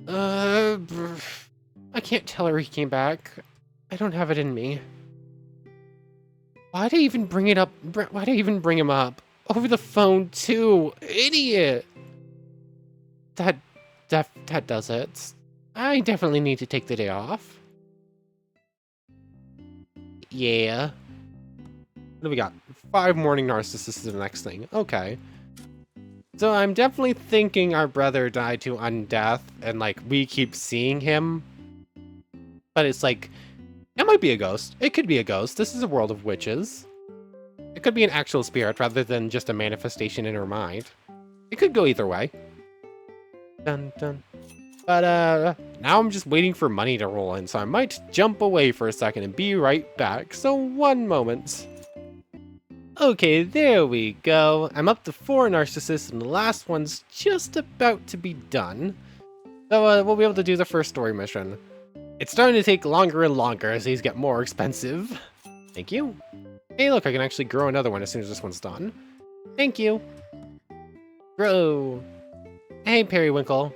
I can't tell her he came back. I don't have it in me. Why'd I even bring it up? Why'd I even bring him up? Over the phone, too. Idiot! That does it. I definitely need to take the day off. Yeah. What do we got? 5 morning narcissists is the next thing. Okay. So I'm definitely thinking our brother died to undeath, and like we keep seeing him. But it's like, it might be a ghost. It could be a ghost. This is a world of witches. It could be an actual spirit rather than just a manifestation in her mind. It could go either way. Dun dun. But now I'm just waiting for money to roll in, so I might jump away for a second and be right back. So 1 moment. Okay, there we go. I'm up to 4 narcissists and the last one's just about to be done. So we'll be able to do the first story mission. It's starting to take longer and longer as these get more expensive. Thank you. Hey look, I can actually grow another one as soon as this one's done. Thank you. Grow. Hey Periwinkle.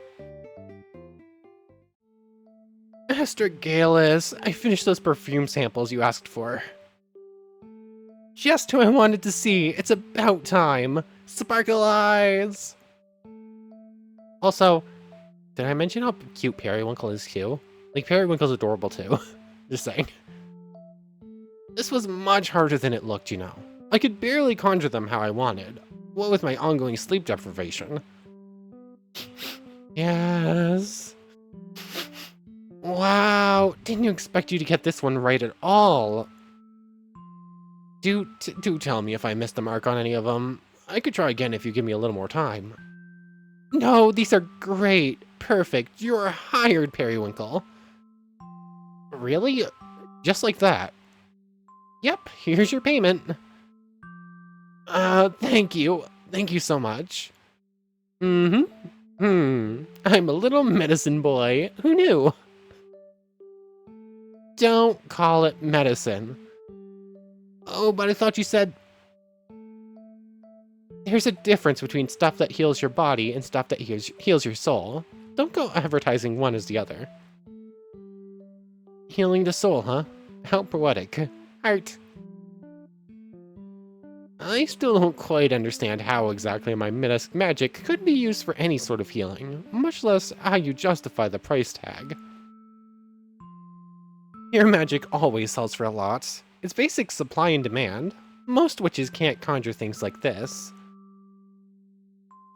Astragalus, I finished those perfume samples you asked for. Just who I wanted to see. It's about time. Sparkle eyes. Also, did I mention how cute Periwinkle is too? Like, Periwinkle's adorable too. Just saying. This was much harder than it looked, you know. I could barely conjure them how I wanted. What with my ongoing sleep deprivation. Yes. Wow, didn't expect you to get this one right at all. Do tell me if I missed the mark on any of them. I could try again if you give me a little more time. No, these are great. Perfect. You're hired, Periwinkle. Really? Just like that? Yep, here's your payment. Thank you. Thank you so much. I'm a little medicine boy. Who knew? Don't call it medicine. Oh, but I thought you said... There's a difference between stuff that heals your body and stuff that heals your soul. Don't go advertising one as the other. Healing the soul, huh? How poetic. Art. I still don't quite understand how exactly my magic could be used for any sort of healing, much less how you justify the price tag. Your magic always sells for a lot. It's basic supply and demand. Most witches can't conjure things like this.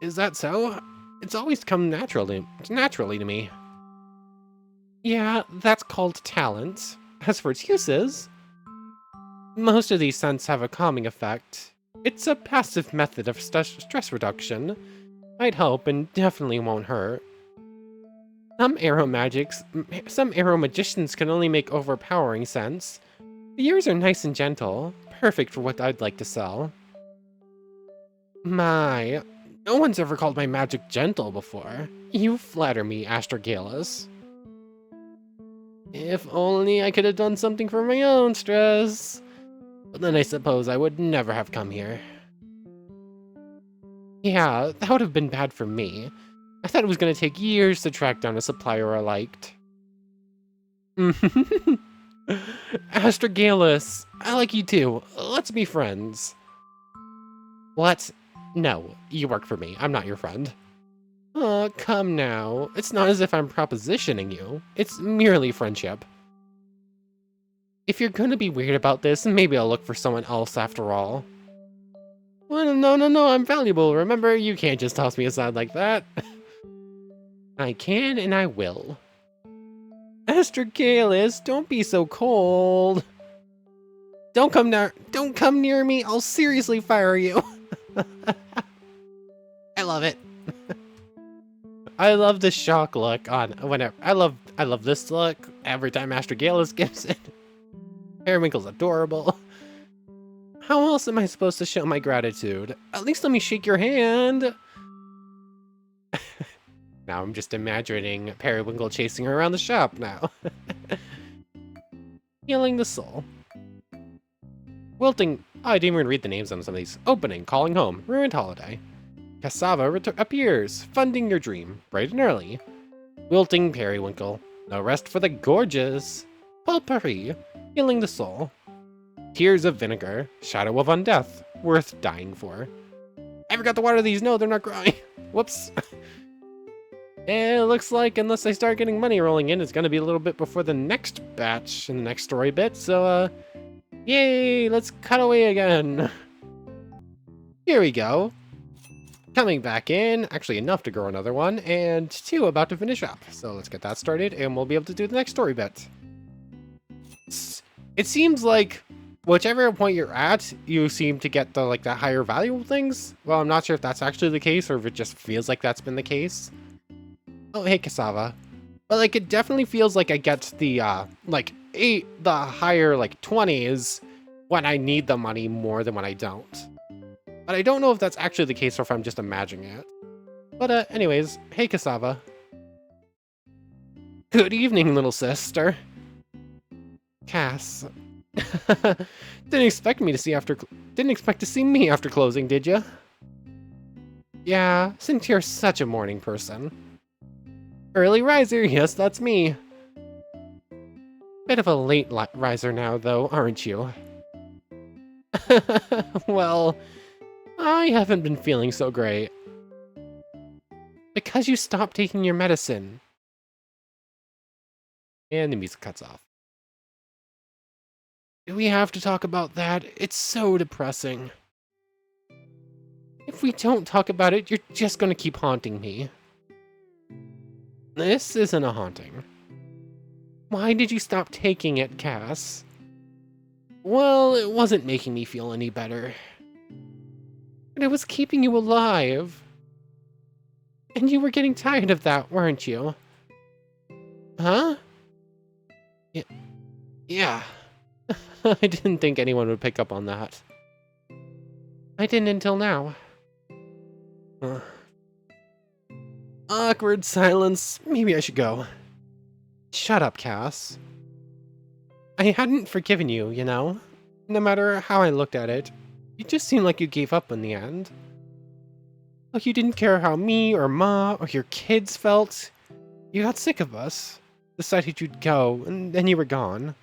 Is that so? It's always come naturally to me. Yeah, that's called talent. As for its uses, most of these scents have a calming effect. It's a passive method of stress reduction. Might help and definitely won't hurt. Some arrow magicians can only make overpowering scents. Yours are nice and gentle, perfect for what I'd like to sell. My, no one's ever called my magic gentle before. You flatter me, Astra. If only I could have done something for my own stress. But then I suppose I would never have come here. Yeah, that would have been bad for me. I thought it was going to take years to track down a supplier I liked. Astra, I like you too. Let's be friends. What? No, you work for me. I'm not your friend. Oh, come now. It's not as if I'm propositioning you. It's merely friendship. If you're gonna be weird about this, maybe I'll look for someone else after all. Well, no, I'm valuable. Remember, you can't just toss me aside like that. I can and I will. Astra, don't be so cold. Don't come near me. I'll seriously fire you. I love it. I love the shock look on whenever I love this look every time Astra gives it. Periwinkle's adorable. How else am I supposed to show my gratitude? At least let me shake your hand. Now I'm just imagining Periwinkle chasing her around the shop now. Healing the soul. Wilting. Oh, I didn't even read the names on some of these. Opening, calling home, ruined holiday. Cassava appears, funding your dream, bright and early. Wilting Periwinkle. No rest for the gorgeous. Potpourri. Healing the soul. Tears of vinegar. Shadow of undeath. Worth dying for. I forgot to water these. No, they're not growing. Whoops. It looks like unless I start getting money rolling in, it's gonna be a little bit before the next batch in the next story bit. So, yay! Let's cut away again. Here we go. Coming back in, actually enough to grow another one, and 2 about to finish up. So let's get that started, and we'll be able to do the next story bit. It seems like whichever point you're at, you seem to get the higher valuable things. Well, I'm not sure if that's actually the case, or if it just feels like that's been the case. Oh, hey, Cassava. But it definitely feels like I get the higher 20s when I need the money more than when I don't. But I don't know if that's actually the case or if I'm just imagining it. But anyways, hey, Cassava. Good evening, little sister. Cass. Didn't expect to see me after closing, did ya? Yeah, since you're such a morning person. Early riser, yes, that's me. Bit of a late riser now, though, aren't you? Well, I haven't been feeling so great. Because you stopped taking your medicine. And the music cuts off. Do we have to talk about that? It's so depressing. If we don't talk about it, you're just gonna keep haunting me. This isn't a haunting. Why did you stop taking it, Cass? Well, it wasn't making me feel any better. But it was keeping you alive. And you were getting tired of that, weren't you? Huh? Yeah. I didn't think anyone would pick up on that. I didn't until now. Awkward silence. Maybe I should go. Shut up, Cass. I hadn't forgiven you, you know? No matter how I looked at it, you just seemed like you gave up in the end. Like you didn't care how me or Ma or your kids felt. You got sick of us, decided you'd go, and then you were gone.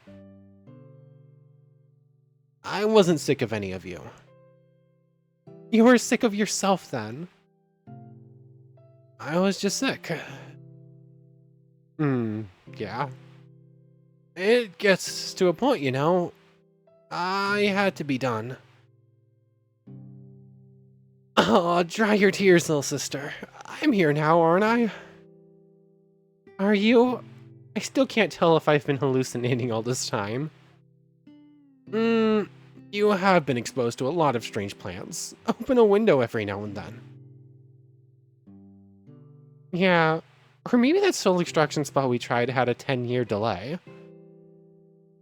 I wasn't sick of any of you. You were sick of yourself then. I was just sick. Yeah. It gets to a point, you know. I had to be done. Oh, dry your tears, little sister. I'm here now, aren't I? Are you? I still can't tell if I've been hallucinating all this time. You have been exposed to a lot of strange plants. Open a window every now and then. Yeah, or maybe that soul extraction spot we tried had a 10-year delay.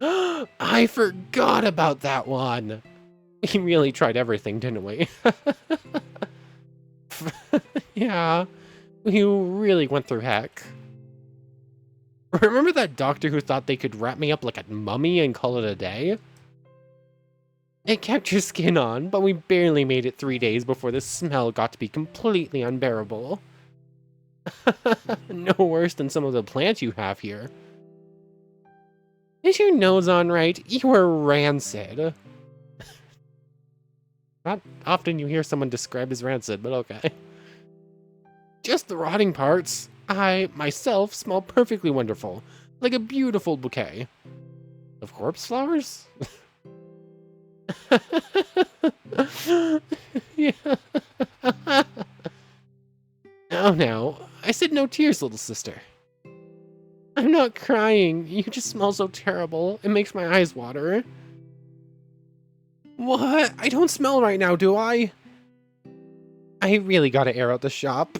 I forgot about that one! We really tried everything, didn't we? Yeah, we really went through heck. Remember that doctor who thought they could wrap me up like a mummy and call it a day? It kept your skin on, but we barely made it 3 days before the smell got to be completely unbearable. No worse than some of the plants you have here. Is your nose on right? You are rancid. Not often you hear someone described as rancid, but okay. Just the rotting parts. I, myself, smell perfectly wonderful, like a beautiful bouquet. Of corpse flowers? Yeah. Oh no, I said no tears, little sister. I'm not crying, you just smell so terrible, it makes my eyes water. What? I don't smell right now, do I? I really gotta air out the shop.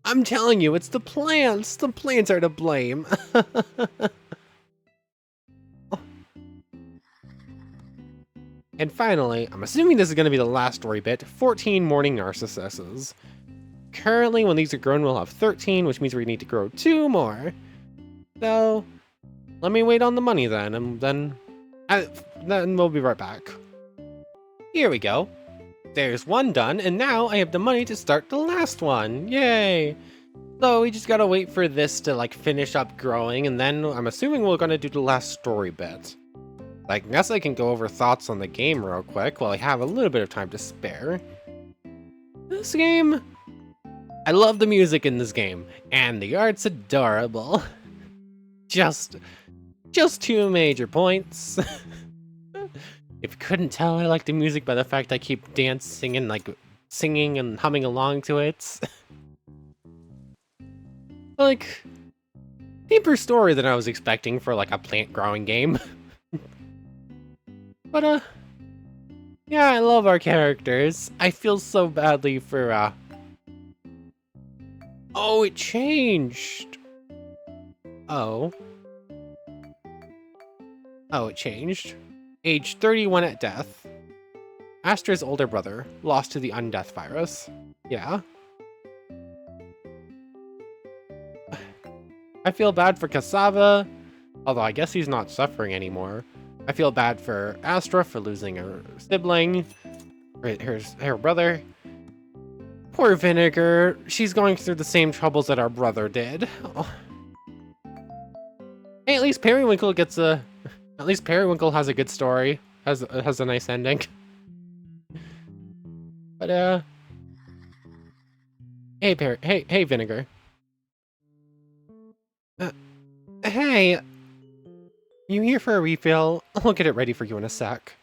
I'm telling you, it's the plants! The plants are to blame. And finally, I'm assuming this is going to be the last story bit, 14 morning narcissuses. Currently, when these are grown, we'll have 13, which means we need to grow 2 more. So, let me wait on the money then, and then we'll be right back. Here we go. There's 1 done, and now I have the money to start the last one. Yay! So we just gotta wait for this to like finish up growing, and then I'm assuming we're gonna do the last story bit. I guess I can go over thoughts on the game real quick while I have a little bit of time to spare. This game... I love the music in this game, and the art's adorable. Just 2 major points. If you couldn't tell, I like the music by the fact I keep dancing and like singing and humming along to it. Like, deeper story than I was expecting for like a plant growing game. But, yeah, I love our characters. I feel so badly for, Oh, it changed! Oh. Oh, it changed. Age 31 at death. Astra's older brother, lost to the undeath virus. Yeah. I feel bad for Cassava, although I guess he's not suffering anymore. I feel bad for Astra for losing her sibling, her brother. Poor Vinegar, she's going through the same troubles that our brother did. Oh. Hey, at least Periwinkle gets a... At least Periwinkle has a good story, has a nice ending. But, hey, Vinegar. Hey! You here for a refill? I'll get it ready for you in a sec.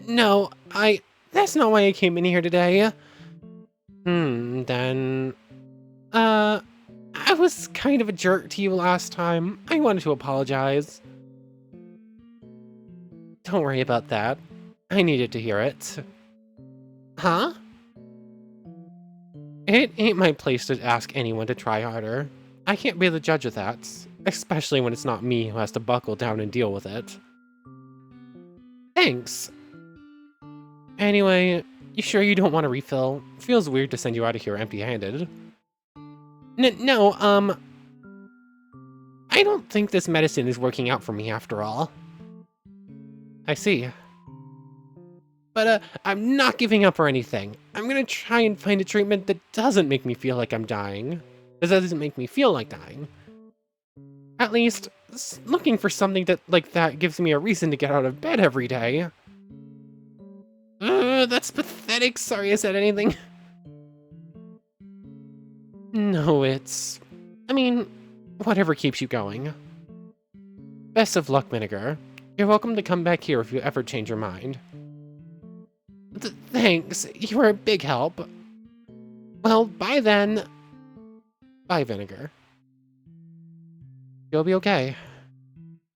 No, that's not why I came in here today. Then... I was kind of a jerk to you last time. I wanted to apologize. Don't worry about that. I needed to hear it. Huh? It ain't my place to ask anyone to try harder. I can't be the judge of that, especially when it's not me who has to buckle down and deal with it. Thanks. Anyway, you sure you don't want a refill? Feels weird to send you out of here empty-handed. No, I don't think this medicine is working out for me after all. I see. But I'm not giving up or anything. I'm gonna try and find a treatment that doesn't make me feel like I'm dying. That doesn't make me feel like dying. At least, looking for something like that gives me a reason to get out of bed every day. That's pathetic. Sorry I said anything. No, I mean, whatever keeps you going. Best of luck, Vinegar. You're welcome to come back here if you ever change your mind. Thanks, you were a big help. Well, bye then. Bye, Vinegar. You'll be okay.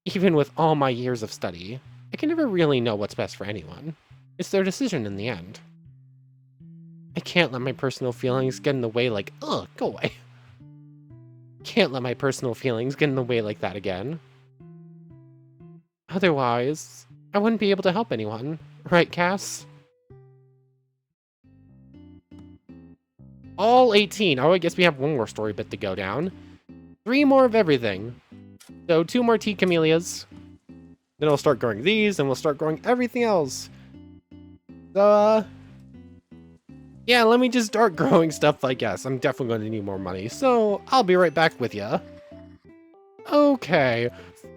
Even with all my years of study, I can never really know what's best for anyone. It's their decision in the end. I can't let my personal feelings get in the way like, ugh, go away. Can't let my personal feelings get in the way like that again. Otherwise, I wouldn't be able to help anyone. Right, Cass? All 18. Oh, I guess we have one more story bit to go down. 3 more of everything. So 2 more tea camellias. Then I'll start growing these, and we'll start growing everything else. So, yeah, let me just start growing stuff, I guess. I'm definitely going to need more money, so I'll be right back with ya. Okay,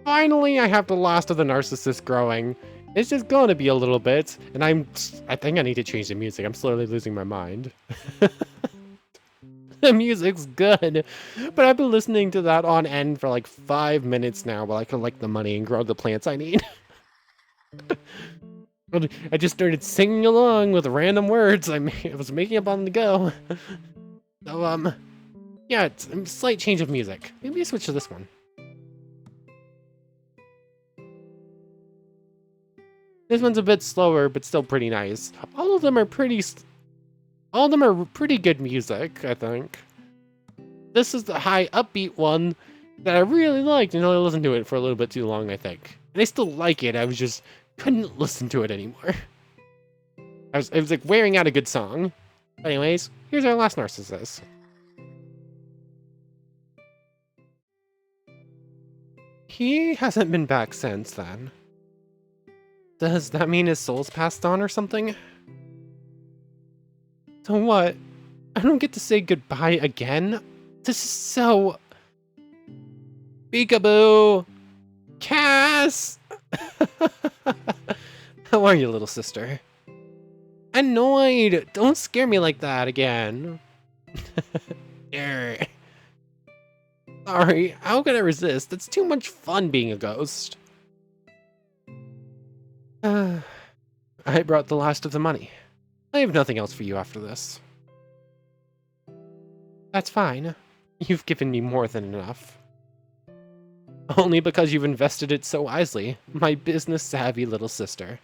finally I have the last of the narcissist growing. It's just going to be a little bit, and I think I need to change the music. I'm slowly losing my mind. The music's good, but I've been listening to that on end for like 5 minutes now while I collect the money and grow the plants I need. I just started singing along with random words I was making up on the go. So, yeah, it's a slight change of music. Maybe I switch to this one. This one's a bit slower, but still pretty nice. All of them are pretty good music, I think. This is the high upbeat one that I really liked, and I listened to it for a little bit too long, I think. And I still like it, I was just couldn't listen to it anymore. It was like wearing out a good song. But anyways, here's our last narcissist. He hasn't been back since then. Does that mean his soul's passed on or something? So what? I don't get to say goodbye again? This is so... Peekaboo! Cass! How are you, little sister? Annoyed! Don't scare me like that again. Sorry, how can I resist? It's too much fun being a ghost. I brought the last of the money. I have nothing else for you after this. That's fine. You've given me more than enough. Only because you've invested it so wisely, my business-savvy little sister.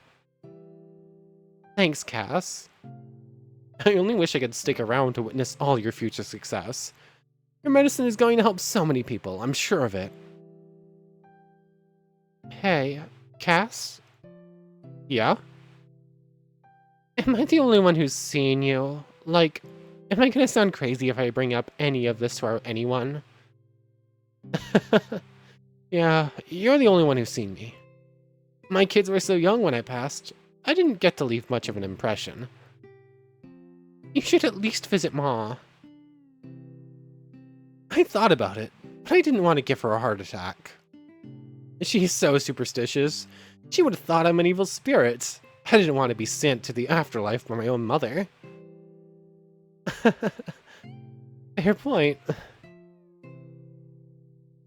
Thanks, Cass. I only wish I could stick around to witness all your future success. Your medicine is going to help so many people, I'm sure of it. Hey, Cass? Yeah? Am I the only one who's seen you? Like, am I gonna sound crazy if I bring up any of this to anyone? Yeah, you're the only one who's seen me. My kids were so young when I passed, I didn't get to leave much of an impression. You should at least visit Ma. I thought about it, but I didn't want to give her a heart attack. She's so superstitious. She would have thought I'm an evil spirit. I didn't want to be sent to the afterlife by my own mother. Fair point.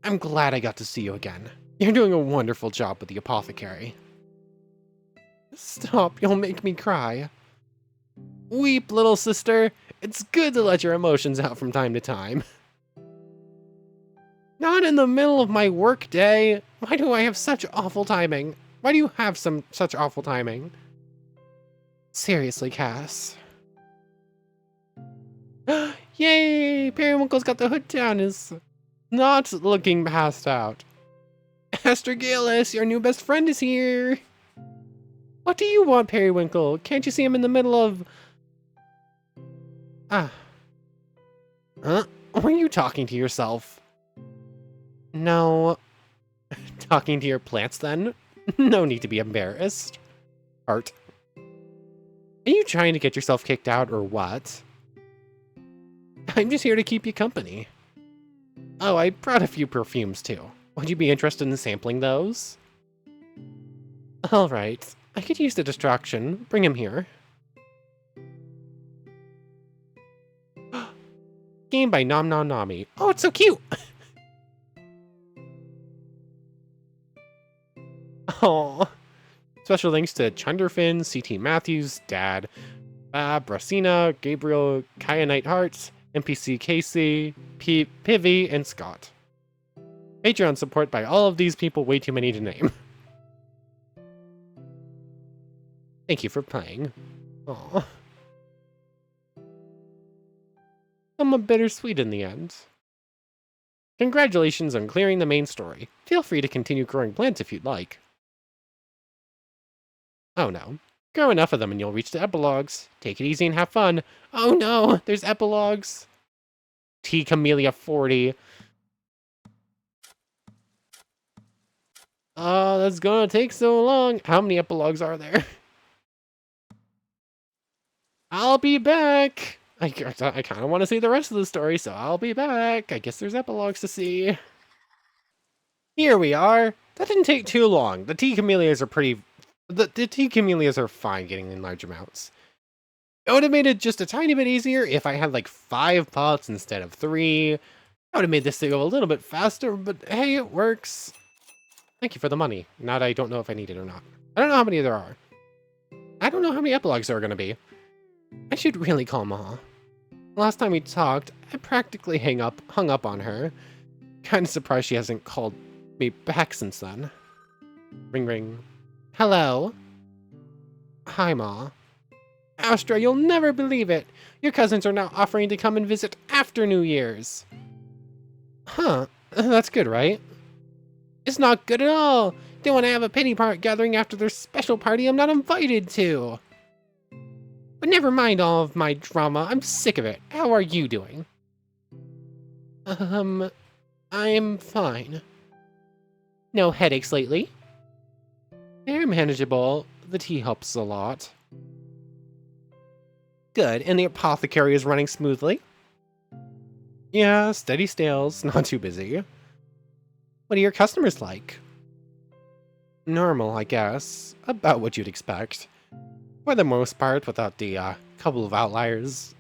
I'm glad I got to see you again. You're doing a wonderful job with the apothecary. Stop, you'll make me cry. Weep, little sister. It's good to let your emotions out from time to time. Not in the middle of my work day. Why do I have such awful timing? Why do you have such awful timing? Seriously, Cass. Yay! Periwinkle's got the hood down, is not looking passed out. Astra Gillis, your new best friend is here! What do you want, Periwinkle? Can't you see him in the middle of... Ah. Huh? Were you talking to yourself? No. Talking to your plants, then? No need to be embarrassed. Art. trying to get yourself kicked out or what? I'm just here to keep you company. Oh, I brought a few perfumes too. Would you be interested in sampling those? Alright, I could use the distraction. Bring him here. Game by NomnomNami. Oh, it's so cute! Aww. Special thanks to Chunderfin, CT Matthews, Dad, Brasina, Gabriel, Kyanite Hearts, NPC Casey, Pivy, and Scott. Patreon support by all of these people, way too many to name. Thank you for playing. Aww. Somewhat bittersweet in the end. Congratulations on clearing the main story. Feel free to continue growing plants if you'd like. Oh no. Grow enough of them and you'll reach the epilogues. Take it easy and have fun. Oh no, there's epilogues. T. Camellia 40. Oh, that's gonna take so long. How many epilogues are there? I'll be back. I kind of want to see the rest of the story, so I'll be back. I guess there's epilogues to see. Here we are. That didn't take too long. The T. Camellias are pretty... The T. Camellias are fine getting in large amounts. It would have made it just a tiny bit easier if I had like 5 pots instead of 3. I would have made this thing go a little bit faster, but hey, it works. Thank you for the money. Now that I don't know if I need it or not. I don't know how many there are. I don't know how many epilogues there are going to be. I should really call Ma. Last time we talked, I practically hung up on her. Kinda surprised she hasn't called me back since then. Ring ring. Hello? Hi, Ma. Astra, you'll never believe it! Your cousins are now offering to come and visit after New Year's! Huh, that's good, right? It's not good at all! They want to have a pity gathering after their special party I'm not invited to! But never mind all of my drama, I'm sick of it. How are you doing? I'm fine. No headaches lately? They're manageable. The tea helps a lot. Good, and the apothecary is running smoothly? Yeah, steady sales, not too busy. What are your customers like? Normal, I guess. About what you'd expect. For the most part, without the couple of outliers.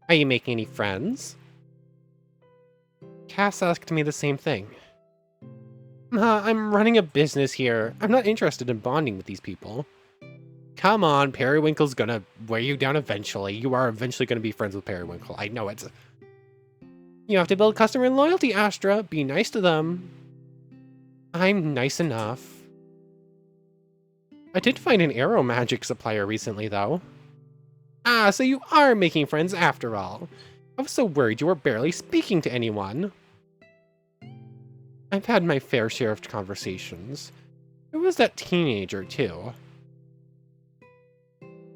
Are you making any friends? Cass asked me the same thing. Ma, I'm running a business here. I'm not interested in bonding with these people. Come on, Periwinkle's gonna wear you down eventually. You are eventually gonna be friends with Periwinkle. I know it. You have to build customer loyalty, Astra. Be nice to them. I'm nice enough. I did find an arrow magic supplier recently, though. Ah, so you are making friends after all. I was so worried you were barely speaking to anyone. I've had my fair share of conversations. There was that teenager, too.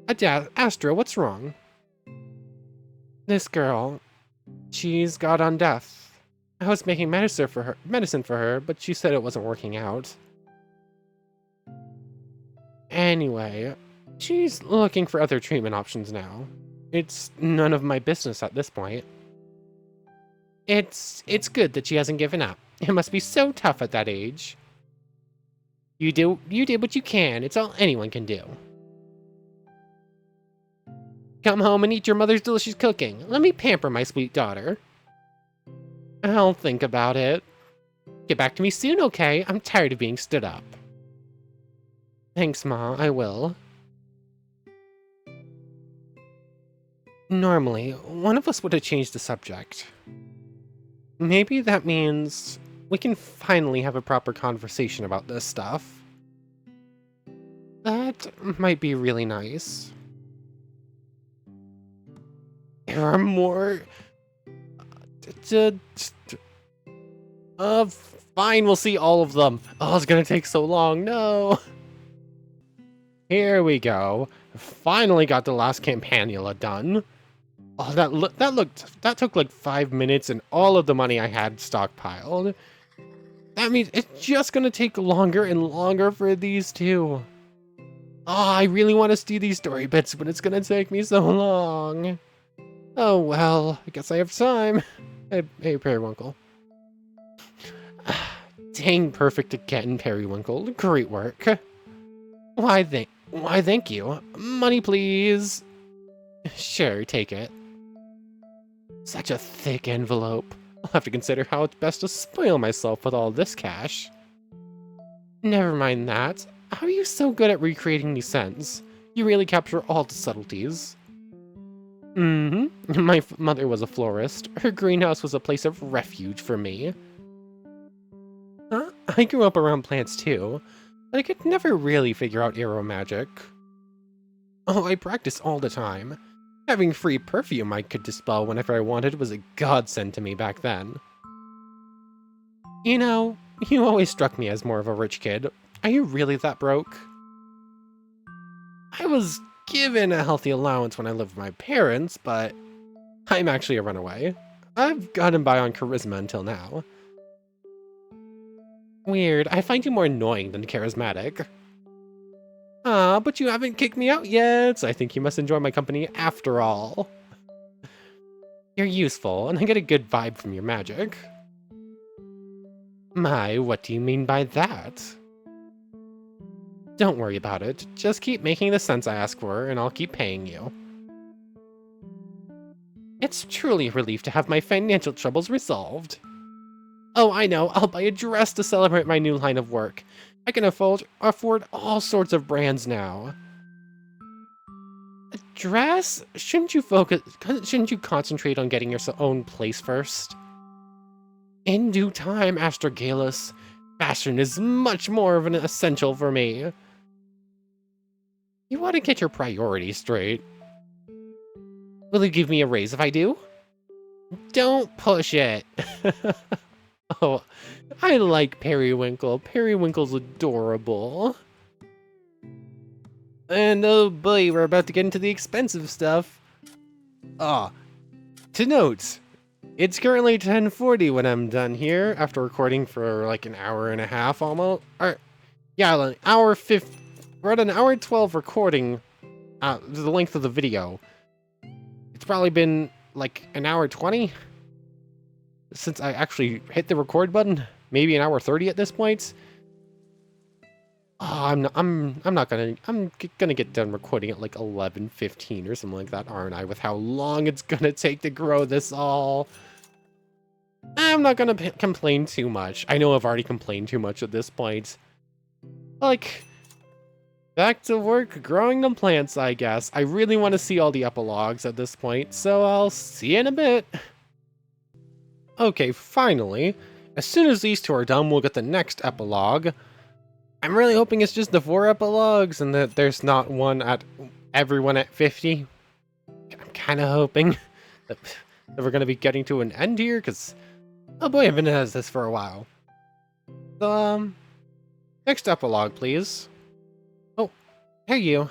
Astra, what's wrong? This girl. She's got on death. I was making medicine for her, but she said it wasn't working out. Anyway, she's looking for other treatment options now. It's none of my business at this point. It's good that she hasn't given up. It must be so tough at that age. You did what you can. It's all anyone can do. Come home and eat your mother's delicious cooking. Let me pamper my sweet daughter. I'll think about it. Get back to me soon, okay? I'm tired of being stood up. Thanks, Ma. I will. Normally, one of us would have changed the subject. Maybe that means we can finally have a proper conversation about this stuff. That might be really nice. There are more... Fine, we'll see all of them. Oh, it's gonna take so long, no! Here we go. Finally got the last campanula done. Oh, that took like 5 minutes and all of the money I had stockpiled. That means it's just gonna take longer and longer for these two. Oh, I really want to see these story bits, but it's gonna take me so long. Oh well, I guess I have time. Hey, Periwinkle. Dang perfect again, Periwinkle. Great work. Why thank you. Money, please. Sure, take it. Such a thick envelope. I'll have to consider how it's best to spoil myself with all this cash. Never mind that. How are you so good at recreating these scents? You really capture all the subtleties. Mm-hmm. My mother was a florist. Her greenhouse was a place of refuge for me. I grew up around plants too, but I could never really figure out arrow magic. Oh, I practice all the time. Having free perfume I could dispel whenever I wanted was a godsend to me back then. You know, you always struck me as more of a rich kid. Are you really that broke? I was given a healthy allowance when I lived with my parents, but I'm actually a runaway. I've gotten by on charisma until now. Weird, I find you more annoying than charismatic. Ah, but you haven't kicked me out yet, so I think you must enjoy my company after all. You're useful, and I get a good vibe from your magic. My, what do you mean by that? Don't worry about it, just keep making the sense I ask for, and I'll keep paying you. It's truly a relief to have my financial troubles resolved. Oh, I know, I'll buy a dress to celebrate my new line of work. I can afford all sorts of brands now. A dress? Shouldn't you concentrate on getting your own place first? In due time, Astra, fashion is much more of an essential for me. You want to get your priorities straight. Will you give me a raise if I do? Don't push it. Oh, I like Periwinkle. Periwinkle's adorable. And oh boy, we're about to get into the expensive stuff. To note, it's currently 10:40 when I'm done here, after recording for like an hour and a half almost. Yeah, an hour 5. We're at an hour 12 recording, the length of the video. It's probably been like an hour 20 since I actually hit the record button. Maybe an hour 30 at this point. Oh, I'm gonna get done recording at like 11:15 or something like that, aren't I? With how long it's gonna take to grow this all. I'm not gonna complain too much. I know I've already complained too much at this point. Like, back to work growing the plants, I guess. I really want to see all the epilogues at this point, so I'll see you in a bit. Okay, finally. As soon as these two are done, we'll get the next epilogue. I'm really hoping it's just the 4 epilogues and that there's not one at everyone at 50. I'm kind of hoping that we're going to be getting to an end here, because, oh boy, I've been at this for a while. So, next epilogue, please. Oh, hey you.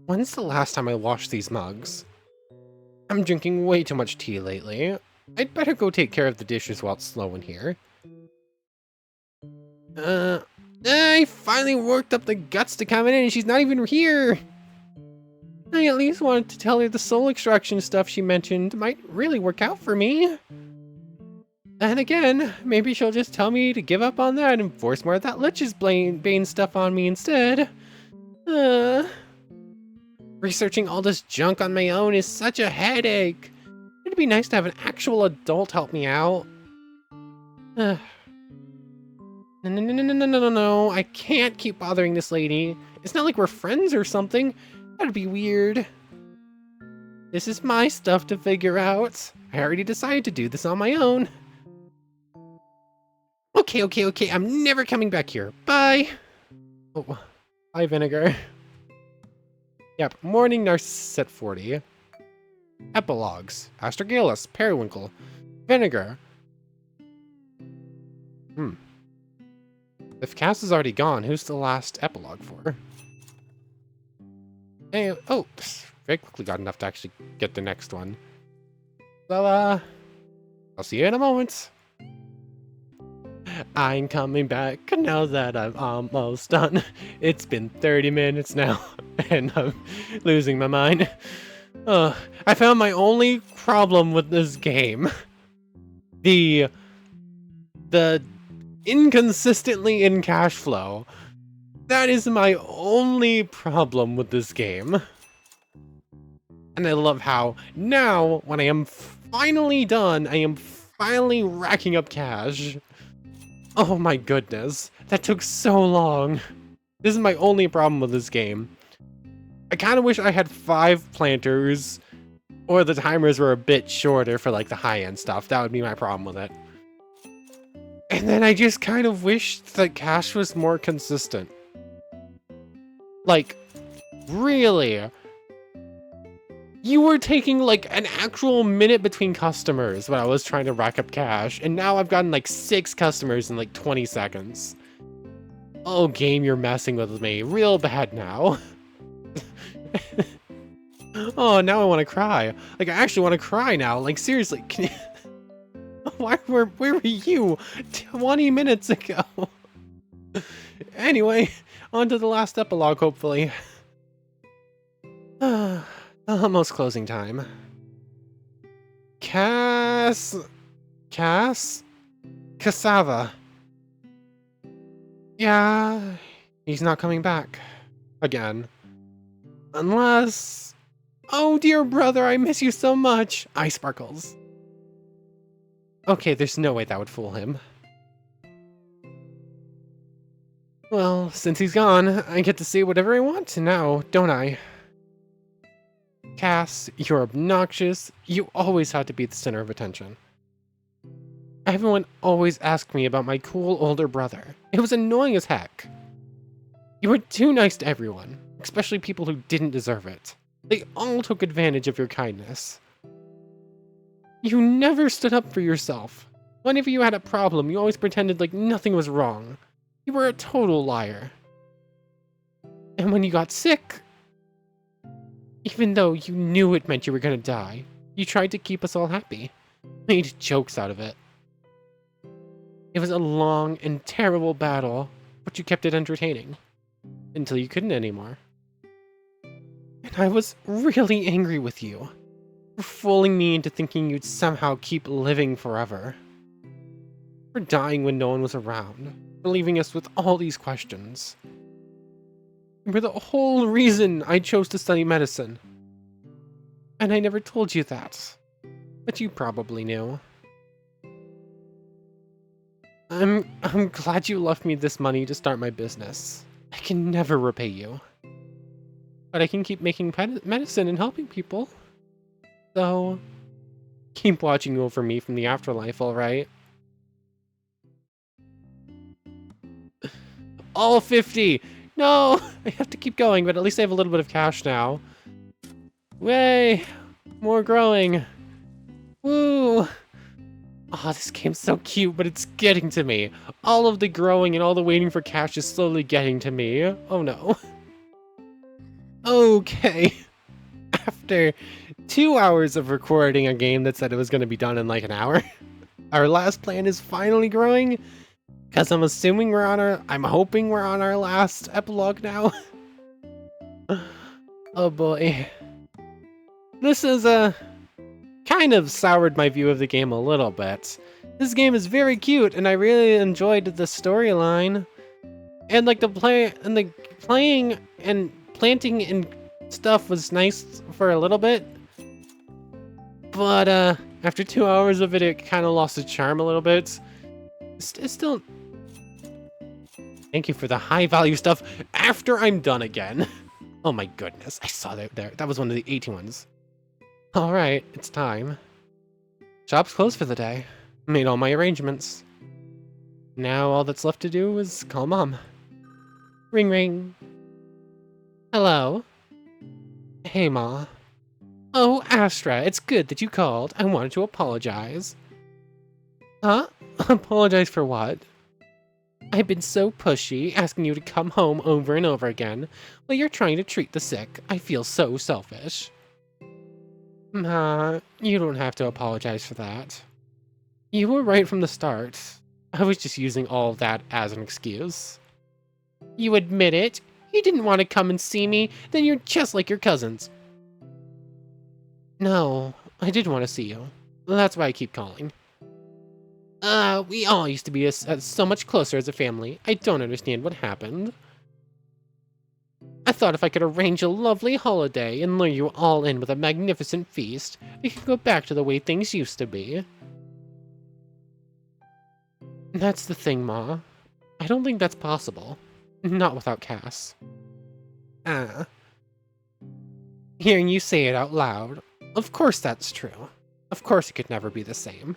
When's the last time I washed these mugs? I'm drinking way too much tea lately. I'd better go take care of the dishes while it's slow in here. I finally worked up the guts to come in and she's not even here! I at least wanted to tell her the soul extraction stuff she mentioned might really work out for me. And again, maybe she'll just tell me to give up on that and force more of that Lich's Bane stuff on me instead. Researching all this junk on my own is such a headache. It'd be nice to have an actual adult help me out. No, I can't keep bothering this lady. It's not like we're friends or something. That'd be weird. This is my stuff to figure out. I already decided to do this on my own. Okay, I'm never coming back here. Bye. Oh, bye, Vinegar. Yep, Morning Narcissus at 40. Epilogues. Astra, Periwinkle, Vinegar. If Cass is already gone, who's the last epilogue for? Hey, oh, very quickly got enough to actually get the next one. So, I'll see you in a moment. I'm coming back now that I'm almost done. It's been 30 minutes now, and I'm losing my mind. I found my only problem with this game. The inconsistently in cash flow. That is my only problem with this game. And I love how now, when I am finally done, I am finally racking up cash. Oh my goodness, that took so long. This is my only problem with this game. I kind of wish I had 5 planters, or the timers were a bit shorter for like the high-end stuff. That would be my problem with it. And then I just kind of wish that cash was more consistent. Like, really? You were taking like an actual minute between customers when I was trying to rack up cash, and now I've gotten like 6 customers in like 20 seconds. Oh, game, you're messing with me real bad now. Oh, now I want to cry. Like, I actually want to cry now. Like, seriously, can you... Where were you 20 minutes ago? Anyway, on to the last epilogue, hopefully. Almost closing time. Cassava? Yeah, he's not coming back. Again. Unless... Oh dear brother, I miss you so much! Eye sparkles. Okay, there's no way that would fool him. Well, since he's gone, I get to say whatever I want now, don't I? Cass, you're obnoxious. You always had to be the center of attention. Everyone always asked me about my cool older brother. It was annoying as heck. You were too nice to everyone, especially people who didn't deserve it. They all took advantage of your kindness. You never stood up for yourself. Whenever you had a problem, you always pretended like nothing was wrong. You were a total liar. And when you got sick, even though you knew it meant you were gonna die, you tried to keep us all happy. Made jokes out of it. It was a long and terrible battle, but you kept it entertaining. Until you couldn't anymore. And I was really angry with you. For fooling me into thinking you'd somehow keep living forever. For dying when no one was around. For leaving us with all these questions. You were the whole reason I chose to study medicine. And I never told you that. But you probably knew. I'm glad you left me this money to start my business. I can never repay you. But I can keep making medicine and helping people. So, keep watching over me from the afterlife, alright? All 50! No! I have to keep going, but at least I have a little bit of cash now. Way! More growing! Woo! Oh, this game's so cute, but it's getting to me. All of the growing and all the waiting for cash is slowly getting to me. Oh no. Okay. After 2 hours of recording a game that said it was going to be done in like an hour, our last plant is finally growing. Because I'm assuming I'm hoping we're on our last epilogue now. Oh boy. This is kind of soured my view of the game a little bit. This game is very cute, and I really enjoyed the storyline. And like the playing and planting and stuff was nice for a little bit. But after 2 hours of it, it kind of lost its charm a little bit. It's still... Thank you for the high value stuff after I'm done again. Oh my goodness, I saw that there. That was one of the 18 ones. Alright, it's time. Shop's closed for the day. Made all my arrangements. Now all that's left to do is call Mom. Ring ring. Hello? Hey, Ma. Oh, Astra, it's good that you called. I wanted to apologize. Huh? Apologize for what? I've been so pushy, asking you to come home over and over again, while you're trying to treat the sick. I feel so selfish. Ma, you don't have to apologize for that. You were right from the start. I was just using all of that as an excuse. You admit it? You didn't want to come and see me? Then you're just like your cousins. No, I did want to see you. That's why I keep calling. We all used to be so much closer as a family. I don't understand what happened. I thought if I could arrange a lovely holiday and lure you all in with a magnificent feast, we could go back to the way things used to be. That's the thing, Ma. I don't think that's possible. Not without Cass. Hearing you say it out loud, of course that's true. Of course it could never be the same.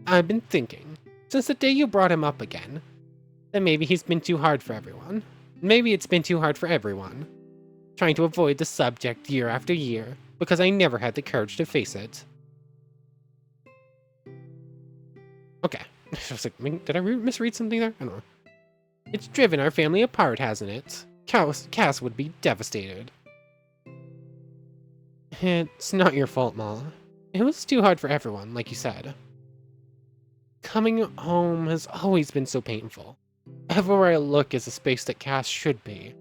I've been thinking, since the day you brought him up again, that maybe he's been too hard for everyone. Maybe it's been too hard for everyone. Trying to avoid the subject year after year, because I never had the courage to face it. Okay. I was like, did I misread something there? I don't know. It's driven our family apart, hasn't it? Cass would be devastated. It's not your fault, Ma. It was too hard for everyone, like you said. Coming home has always been so painful. Everywhere I look is a space that Cass should be.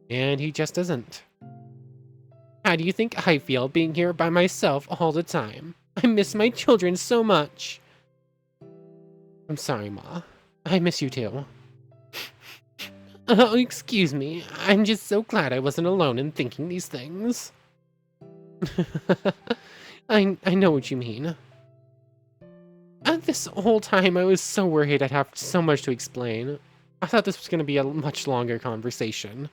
And he just isn't. How do you think I feel being here by myself all the time? I miss my children so much. I'm sorry, Ma. I miss you too. Oh, excuse me. I'm just so glad I wasn't alone in thinking these things. I know what you mean. This whole time I was so worried I'd have so much to explain. I thought this was going to be a much longer conversation.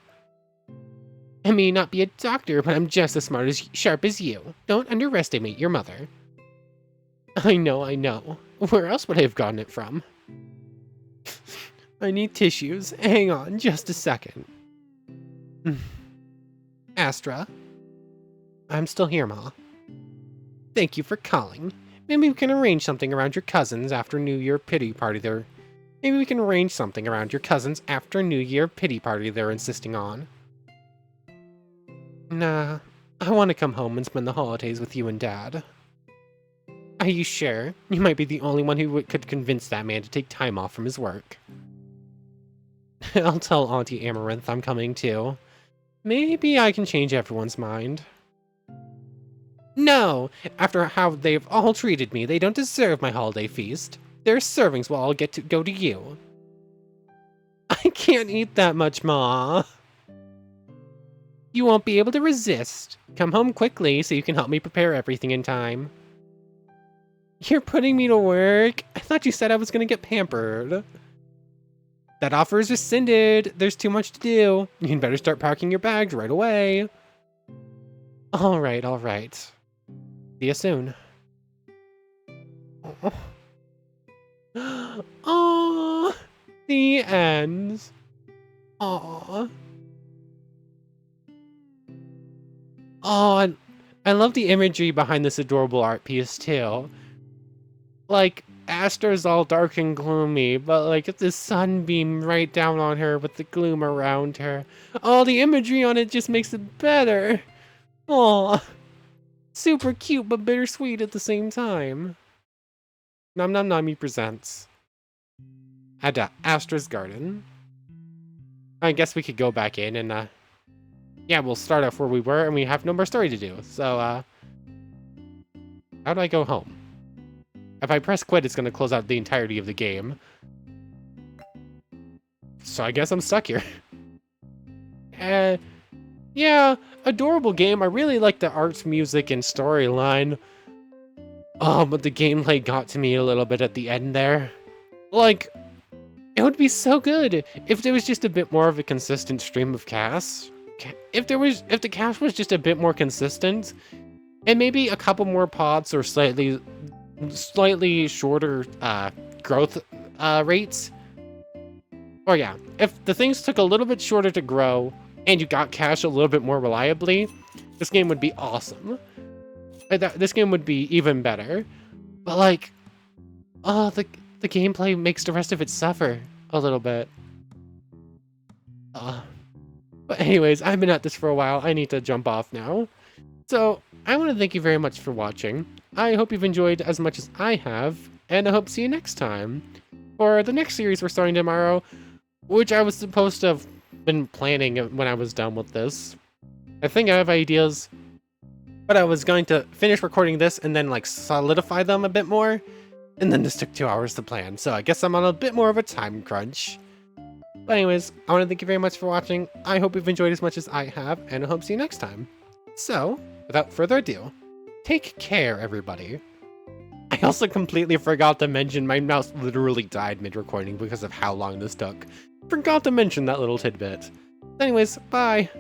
I may not be a doctor, but I'm just as sharp as you. Don't underestimate your mother. I know. Where else would I have gotten it from? I need tissues. Hang on just a second. Astra? I'm still here, Ma. Thank you for calling. Maybe we can arrange something around your cousins after New Year pity party they're... Maybe we can arrange something around your cousins after New Year pity party they're insisting on. Nah, I want to come home and spend the holidays with you and Dad. Are you sure? You might be the only one who could convince that man to take time off from his work. I'll tell Auntie Amaranth I'm coming too. Maybe I can change everyone's mind. No! After how they've all treated me, they don't deserve my holiday feast. Their servings will all get to go to you. I can't eat that much, Ma. You won't be able to resist. Come home quickly so you can help me prepare everything in time. You're putting me to work? I thought you said I was gonna get pampered. That offer is rescinded. There's too much to do. You can better start packing your bags right away. Alright. See you soon. Oh, the end. Aww. Oh, I love the imagery behind this adorable art piece too. Like, Astra's all dark and gloomy, but like it's the sunbeam right down on her with the gloom around her. Oh, the imagery on it just makes it better. Aw. Super cute but bittersweet at the same time. NomnomNami presents Astra's Garden. I guess we could go back in and yeah, we'll start off where we were and we have no more story to do. So how do I go home? If I press quit, it's gonna close out the entirety of the game. So I guess I'm stuck here. Yeah, adorable game. I really like the art, music, and storyline. Oh, but the gameplay got to me a little bit at the end there. Like, it would be so good if there was just a bit more of a consistent stream of Cass. If the Cass was just a bit more consistent, and maybe a couple more pods or slightly shorter growth rates. Or yeah, if the things took a little bit shorter to grow, and you got Cash a little bit more reliably, this game would be awesome. This game would be even better. But like, oh, the gameplay makes the rest of it suffer a little bit. But anyways, I've been at this for a while. I need to jump off now. So, I want to thank you very much for watching. I hope you've enjoyed as much as I have, and I hope to see you next time. For the next series we're starting tomorrow, which I was supposed to have been planning when I was done with this. I think I have ideas, but I was going to finish recording this and then like solidify them a bit more, and then this took 2 hours to plan, so I guess I'm on a bit more of a time crunch. But anyways, I want to thank you very much for watching. I hope you've enjoyed as much as I have, and I hope to see you next time. So, without further ado, take care, everybody. I also completely forgot to mention my mouse literally died mid-recording because of how long this took. Forgot to mention that little tidbit. Anyways, bye!